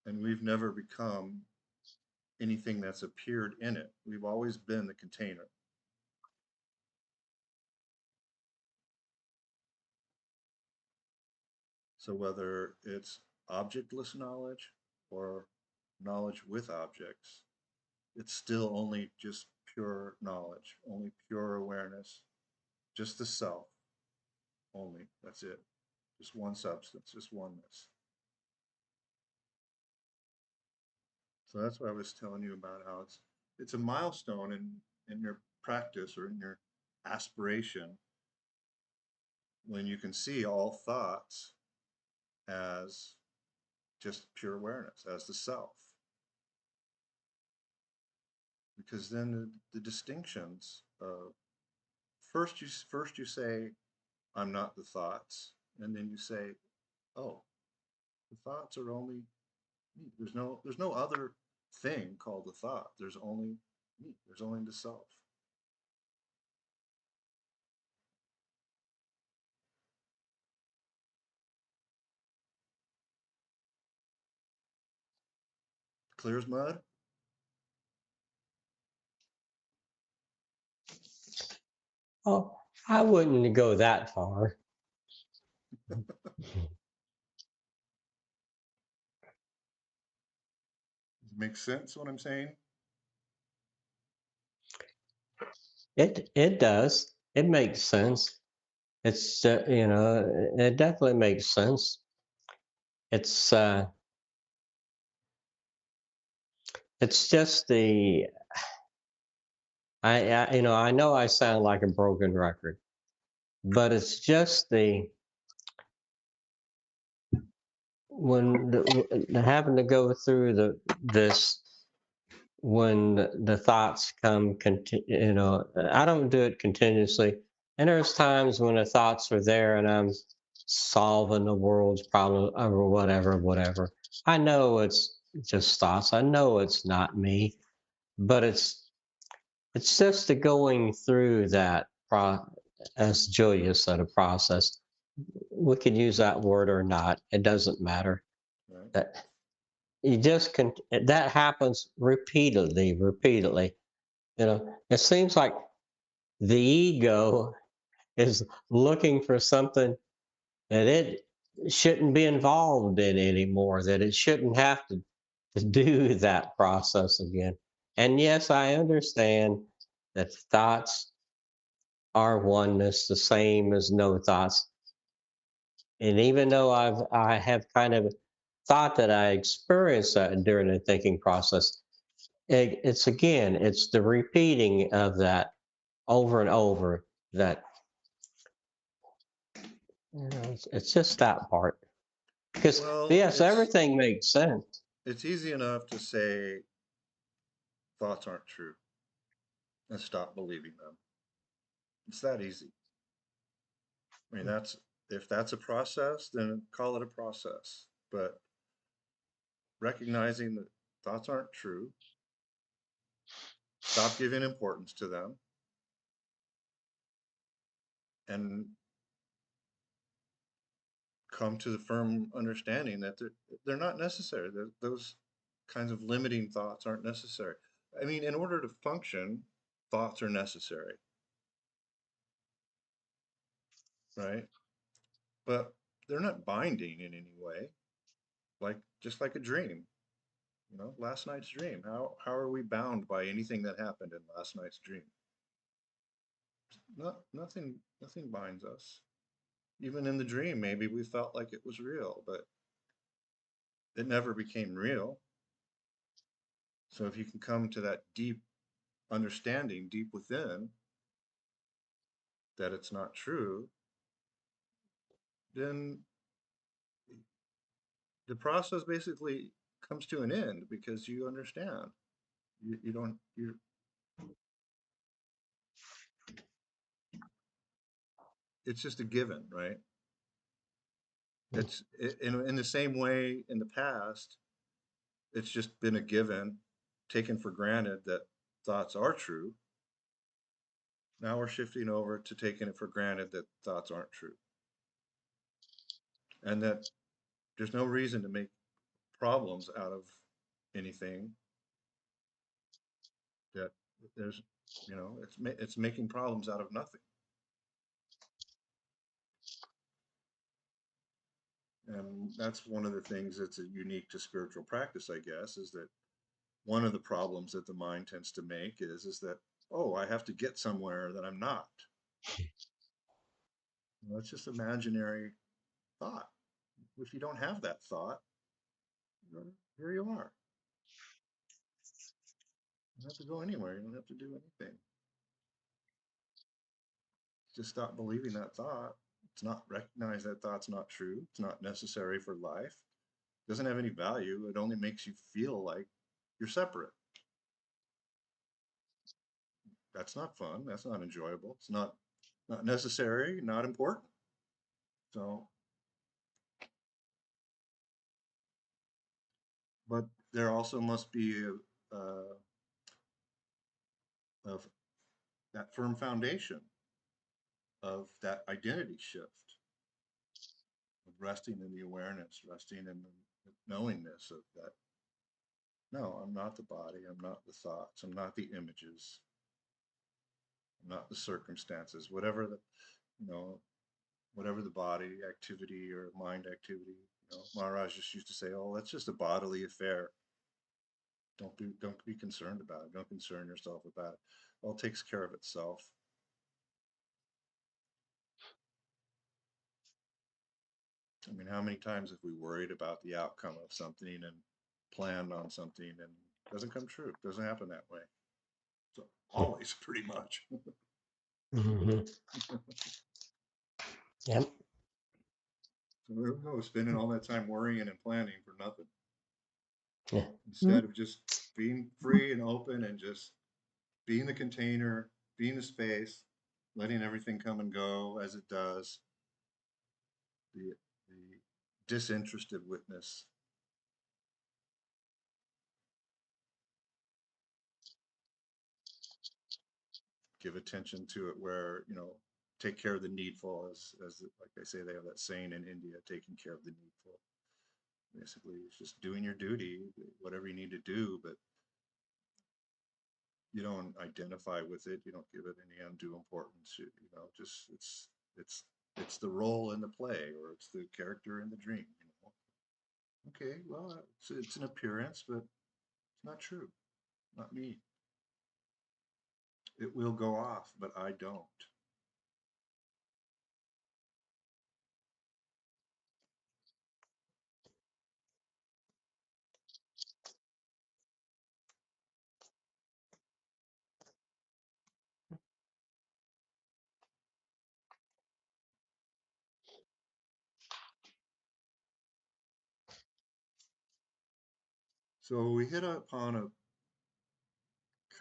And we've never become anything that's appeared in it. We've always been the container. So whether it's objectless knowledge or knowledge with objects, it's still only just pure knowledge, only pure awareness, just the self, only. That's it. Just one substance, just oneness. So that's what I was telling you about, how it's a milestone in your practice, or in your aspiration, when you can see all thoughts as just pure awareness, as the self. Because then the distinctions, first you say, I'm not the thoughts, and then you say, oh, the thoughts are only me. There's no other thing called the thought. There's only me. There's only the self. Clear as mud. Oh, I wouldn't go that far. Makes sense what I'm saying? It does. It makes sense. It's it definitely makes sense. It's just I know I sound like a broken record, but it's just having to go through this, when the thoughts come, I don't do it continuously. And there's times when the thoughts are there and I'm solving the world's problem or whatever. I know it's just thoughts. I know it's not me, but it's just the going through that as Julia said, a process. We could use that word or not. It doesn't matter. Right. That you just that happens repeatedly. It seems like the ego is looking for something that it shouldn't be involved in anymore, that it shouldn't have to do that process again. And yes, I understand that thoughts are oneness, the same as no thoughts. And even though I have kind of thought that I experienced that during the thinking process, it's again, it's the repeating of that over and over that it's just that part. Because Well, yes, everything makes sense. it's easy enough to say thoughts aren't true and stop believing them. It's that easy. I mean, if that's a process, then call it a process. But recognizing that thoughts aren't true, stop giving importance to them, and come to the firm understanding that they're not necessary. Those kinds of limiting thoughts aren't necessary. I mean, in order to function, thoughts are necessary, right? But they're not binding in any way, like just like a dream. You know, last night's dream. How are we bound by anything that happened in last night's dream? Nothing binds us. Even in the dream, maybe we felt like it was real, but it never became real. So if you can come to that deep understanding deep within that it's not true, then the process basically comes to an end because you understand. You don't you It's just a given, right? It's in the same way in the past, it's just been a given, taken for granted that thoughts are true. Now we're shifting over to taking it for granted that thoughts aren't true. And that there's no reason to make problems out of anything that there's, it's making problems out of nothing. And that's one of the things that's unique to spiritual practice, I guess, is that one of the problems that the mind tends to make is that, oh, I have to get somewhere that I'm not. Well, it's just imaginary thought. If you don't have that thought, here you are. You don't have to go anywhere. You don't have to do anything. Just stop believing that thought. It's not recognize that thought's not true. It's not necessary for life. It doesn't have any value. It only makes you feel like you're separate. That's not fun. That's not enjoyable. It's not necessary, not important. So, but there also must be of that firm foundation of that identity shift, of resting in the awareness, resting in the knowingness of that. No, I'm not the body. I'm not the thoughts. I'm not the images. I'm not the circumstances. You know, whatever the body activity or mind activity. Maharaj just used to say, "Oh, that's just a bodily affair. Don't be concerned about it. Don't concern yourself about it. All takes care of itself." I mean, how many times have we worried about the outcome of something and planned on something and it doesn't come true? It doesn't happen that way. So always, pretty much. Mm-hmm. Yep. So there we go, spending all that time worrying and planning for nothing. Yeah. Instead of just being free and open and just being the container, being the space, letting everything come and go as it does, the disinterested witness. Give attention to it where, take care of the needful, as like they say, they have that saying in India, taking care of the needful. Basically, it's just doing your duty, whatever you need to do, but you don't identify with it. You don't give it any undue importance. Just it's the role in the play, or it's the character in the dream. Okay, well, it's an appearance, but it's not true. Not me. It will go off, but I don't. So we hit upon a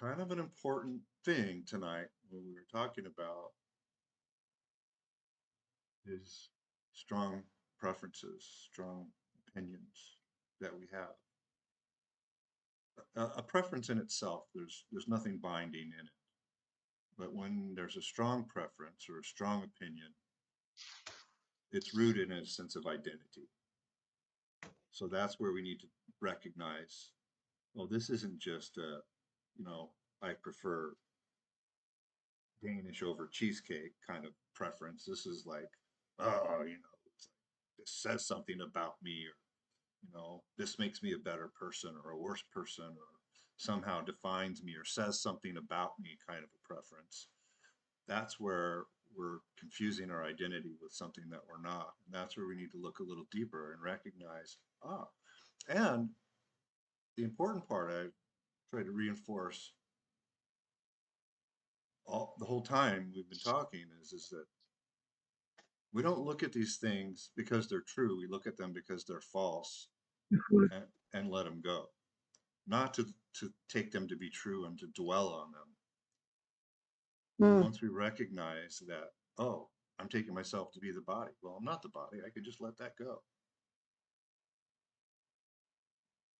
kind of an important thing tonight when we were talking about is strong preferences, strong opinions that we have. A preference in itself, there's nothing binding in it. But when there's a strong preference or a strong opinion, it's rooted in a sense of identity. So that's where we need to recognize, well, this isn't just a, I prefer Danish over cheesecake kind of preference. This is like, oh, it's like, this says something about me, or, this makes me a better person or a worse person, or somehow defines me or says something about me kind of a preference. That's where we're confusing our identity with something that we're not. And that's where we need to look a little deeper and recognize, and the important part I try to reinforce the whole time we've been talking is that we don't look at these things because they're true. We look at them because they're false, and let them go. Not to take them to be true and to dwell on them. Once we recognize that, oh, I'm taking myself to be the body. Well, I'm not the body. I can just let that go.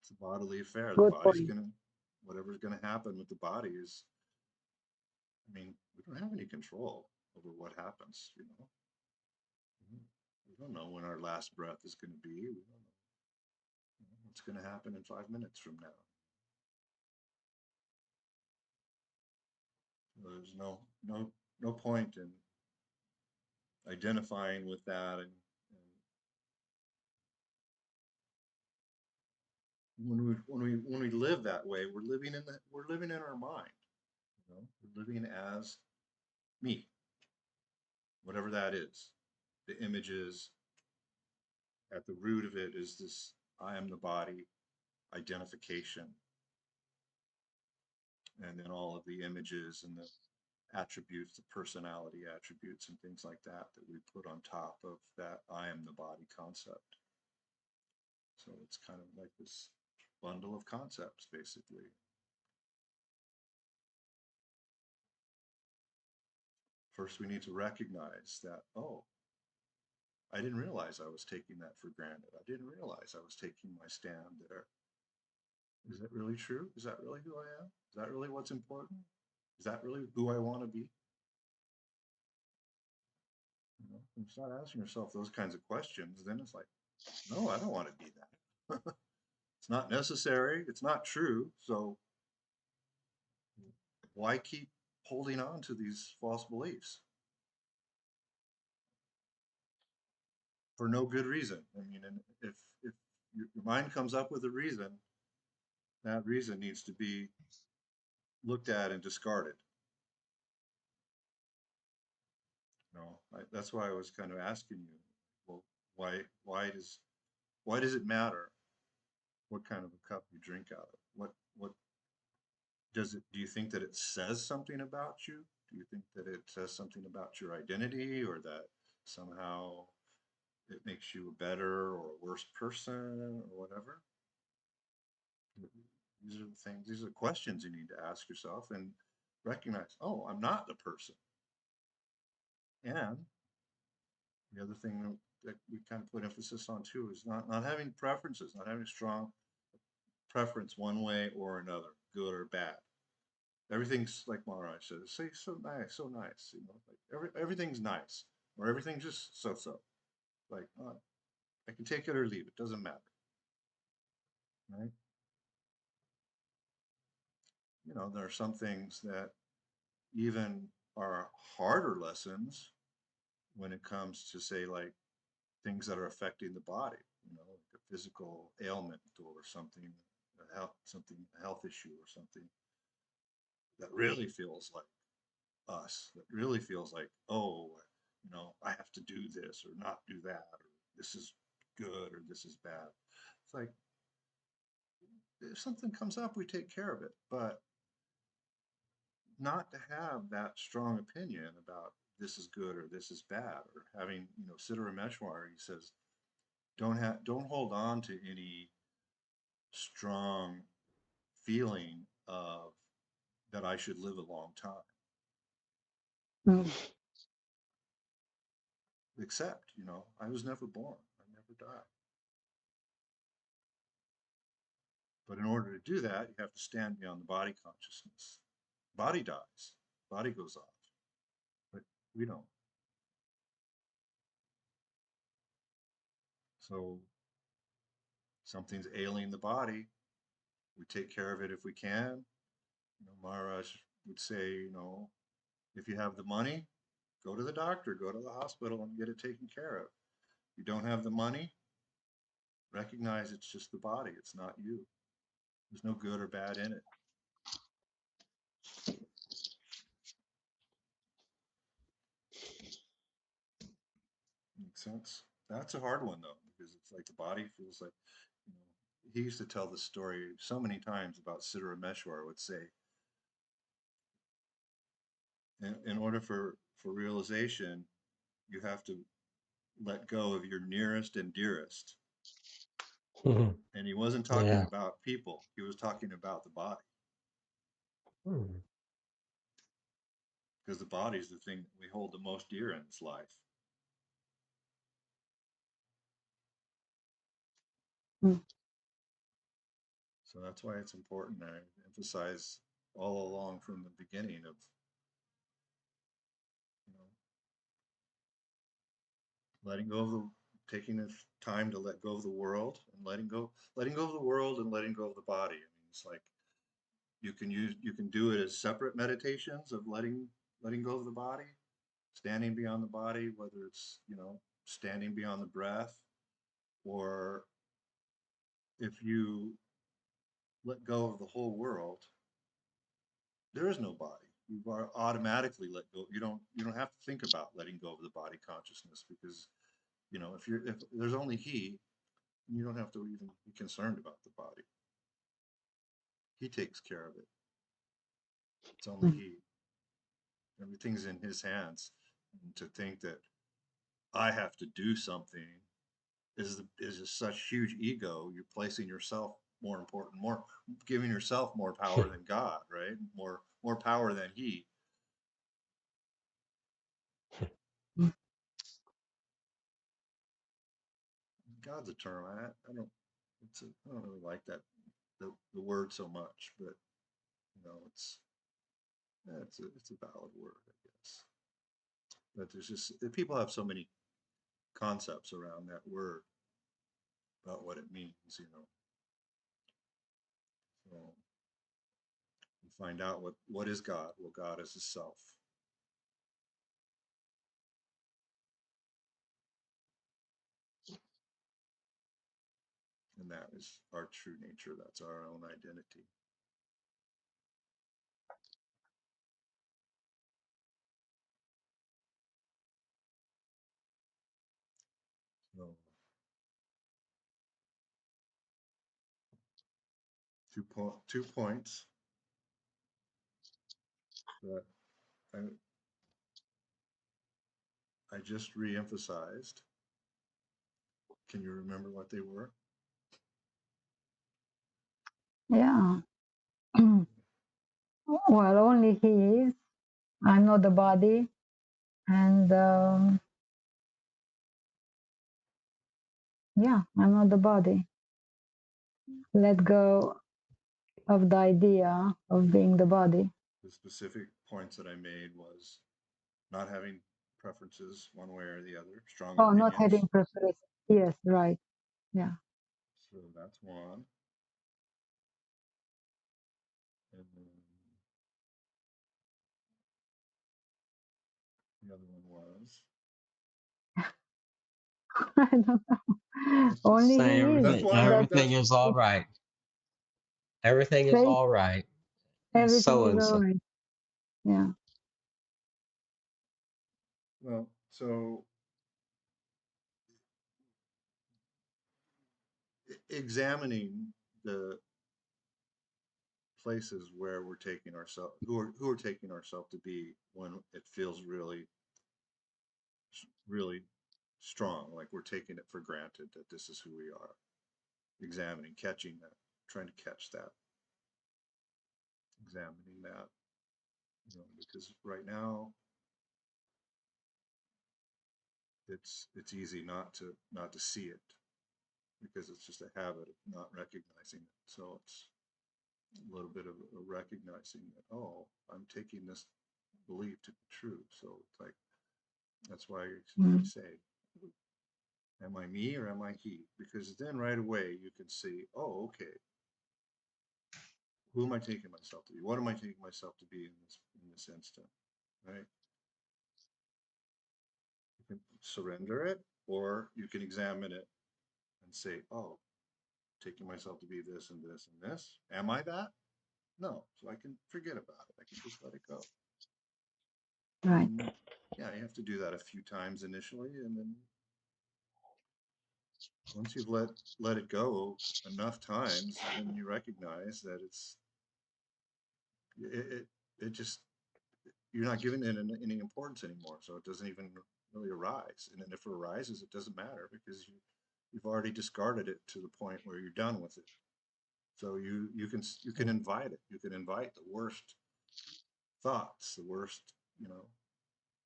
It's a bodily affair. The body's whatever's gonna happen with the body is, we don't have any control over what happens, We don't know when our last breath is gonna be. We don't know what's gonna happen in 5 minutes from now. There's no point in identifying with that, and when we live that way, we're living in our mind. We're living as me, whatever that is. The images at the root of it is this I am the body identification, and then all of the images and the attributes, the personality attributes and things like that we put on top of that I am the body concept. So it's kind of like this bundle of concepts, basically. First, we need to recognize that, oh, I didn't realize I was taking that for granted. I didn't realize I was taking my stand there. Is that really true? Is that really who I am? Is that really what's important? Is that really who I want to be? When you start asking yourself those kinds of questions, then it's like, no, I don't want to be that. It's not necessary. It's not true. So why keep holding on to these false beliefs? For no good reason. And if your mind comes up with a reason, that reason needs to be looked at and discarded. That's why I was kind of asking you, well, why does it matter what kind of a cup you drink out of? What does it? Do you think that it says something about you? Do you think that it says something about your identity, or that somehow it makes you a better or a worse person or whatever? These are the things. These are questions you need to ask yourself and recognize. Oh, I'm not the person. And the other thing that we kind of put emphasis on too is not having preferences, not having a strong preference one way or another, good or bad. Everything's like Maharaj says, say so nice, like everything's nice, or everything's just so. Like I can take it or leave it, doesn't matter, right? There are some things that even are harder lessons when it comes to, say, like things that are affecting the body, like a physical ailment or something, a health issue or something that really feels like us, that really feels like, oh, I have to do this or not do that, or this is good or this is bad. It's like, if something comes up, we take care of it, but not to have that strong opinion about this is good or this is bad, or having, Siddhar Rameshwar, he says, don't hold on to any strong feeling of that I should live a long time. Mm. Except, I was never born. I never died. But in order to do that, you have to stand beyond the body consciousness. Body dies, body goes off, but we don't. So something's ailing the body. We take care of it if we can. Maharaj would say, if you have the money, go to the doctor, go to the hospital and get it taken care of. You don't have the money, recognize it's just the body. It's not you. There's no good or bad in it. Makes sense. That's a hard one though, because it's like the body feels like, he used to tell the story so many times about Siddhar Rameshwar would say, in order for realization, you have to let go of your nearest and dearest. Mhm. And he wasn't talking Yeah. about people. He was talking about the body, Hmm. because the body is the thing that we hold the most dear in this life. Mm. So that's why it's important. I emphasize all along from the beginning of, letting go of taking the time to let go of the world, and letting go of the world and letting go of the body. I mean, it's like you can do it as separate meditations of letting go of the body, standing beyond the body, whether it's, standing beyond the breath, or if you let go of the whole world, there is no body. You are automatically let go. You don't have to think about letting go of the body consciousness, because if there's only he, you don't have to even be concerned about the body. He takes care of it. It's only Mm. he. Everything's in his hands. And to think that I have to do something is just such huge ego. You're placing yourself more important, more giving yourself more power than God, right? More power than he. Mm. God's eternal. I don't really like that the word so much, but it's a valid word, I guess. But there's just people have so many concepts around that word about what it means. So you find out what is God. Well, God is the self. And that is our true nature. That's our own identity. So 2 points that I just re-emphasized. Can you remember what they were? Yeah. Well, only he is. I'm not the body. And yeah, I'm not the body. Let go of the idea of being the body. The specific points that I made was not having preferences one way or the other, strong Oh, not opinions. having preference. Yes, right. Yeah. So that's one. And then the other one was I don't know. Only Say he is. that's everything. why Everything that's is all right. Everything is Say all right. everything So is and all so. right. Yeah. Well, so examining the places where we're taking ourselves, who are taking ourselves to be when it feels really strong, like we're taking it for granted that this is who we are. Examining, catching that, trying to catch that, examining that, because right now it's easy not to see it because it's just a habit of not recognizing it. So it's a little bit of a recognizing that, oh, I'm taking this belief to be true. So it's like, that's why I say, am I me or am I he? Because then right away you can see, oh, okay, who am I taking myself to be? What am I taking myself to be in this instant? Right? You can surrender it, or you can examine it and say, oh, taking myself to be this and this and this. Am I that? No. So I can forget about it. I can just let it go. Right. And yeah, you have to do that a few times initially, and then once you've let it go enough times, then you recognize that it just, you're not giving it any importance anymore, so it doesn't even really arise. And then if it arises, it doesn't matter because you've already discarded it to the point where you're done with it. So you can invite it. You can invite the worst thoughts, the worst,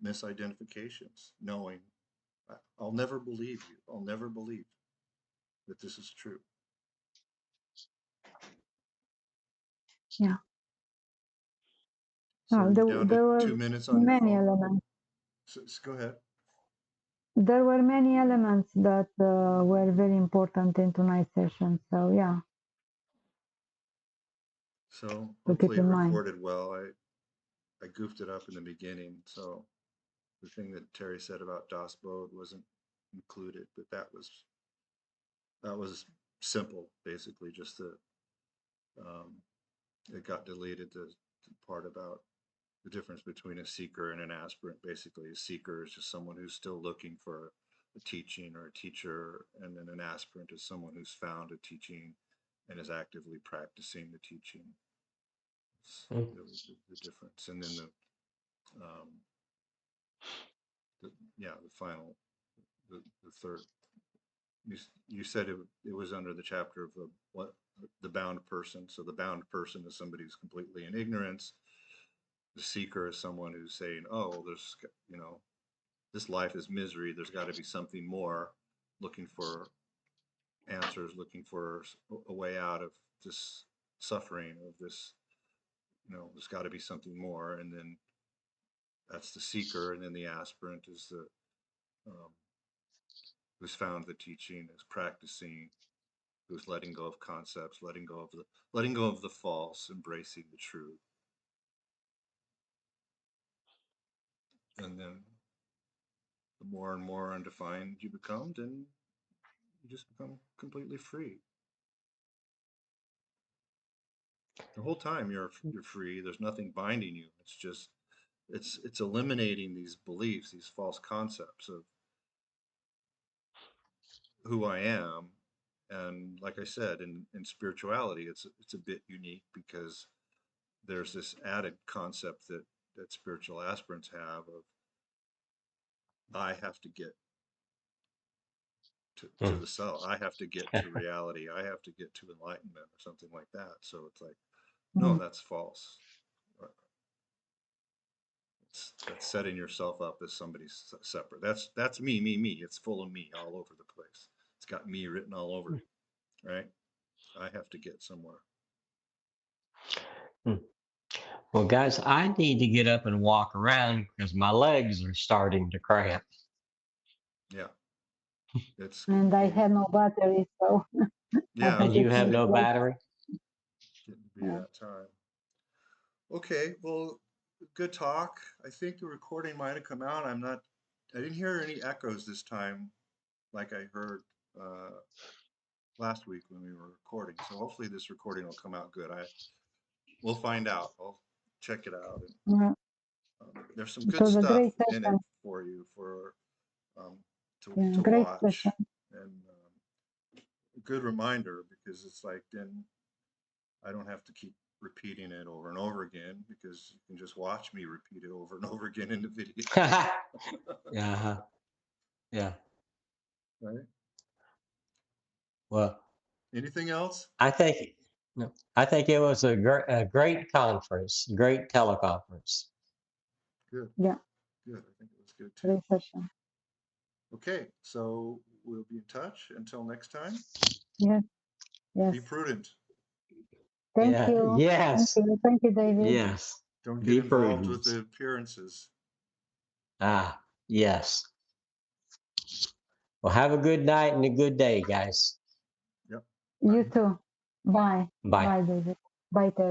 misidentifications, knowing I'll never believe you. I'll never believe that this is true. Yeah. So No, we're there, down to there were 2 minutes on your many phone. elements. So go ahead. There were many elements that were very important in tonight's session. So yeah, So to keep hopefully it in mind. recorded well. I goofed it up in the beginning. So the thing that Terry said about Das Bode wasn't included, but that was simple, basically. Just it got deleted. The part about the difference between a seeker and an aspirant. Basically, a seeker is just someone who's still looking for a teaching or a teacher, and then an aspirant is someone who's found a teaching and is actively practicing the teaching. It's really the difference. And then the final, the third. You said it was under the chapter of what the bound person. So the bound person is somebody who's completely in ignorance. The seeker is someone who's saying, "Oh, there's this life is misery. There's got to be something more." Looking for answers, looking for a way out of this suffering, of this. There's got to be something more, and then that's the seeker, and then the aspirant is the um, who's found the teaching, is practicing, who's letting go of concepts, letting go of the false, embracing the true. And then the more and more undefined you become, then you just become completely free. The whole time you're free. There's nothing binding you. It's just it's eliminating these beliefs, these false concepts of who I am. And like I said, in spirituality, it's a bit unique because there's this added concept that spiritual aspirants have of I have to get to the self. I have to get to reality. I have to get to enlightenment or something like that. So it's like, no, that's false. That's setting yourself up as somebody separate. That's me. It's full of me all over the place. It's got me written all over it, right? I have to get somewhere. Well, guys, I need to get up and walk around because my legs are starting to cramp. Yeah. It's And I had no battery, so yeah. And you it's have getting no late. battery? Getting to be Yeah. that time. Okay. Well, good talk. I think the recording might have come out. I didn't hear any echoes this time, like I heard last week when we were recording. So hopefully this recording will come out good. We'll find out. I'll check it out. Yeah. There's some It good was a stuff great in it session. for you to Yeah, great watch, session. and a good reminder, because it's like then I don't have to keep repeating it over and over again, because you can just watch me repeat it over and over again in the video, Yeah. Yeah. right? Well, Anything else? I think no, I think it was a great conference, great teleconference. Good, Yeah, good. I think it was good too. great session. Okay, so we'll be in touch. Until next time, Yes, yes. be prudent. Thank Yeah. you. Yes. Thank you, David. Yes. Don't Be get involved with prudent. the appearances. Ah, yes. Well, have a good night and a good day, guys. Yep. You too. Bye. Bye. Bye, David. Bye, Terry.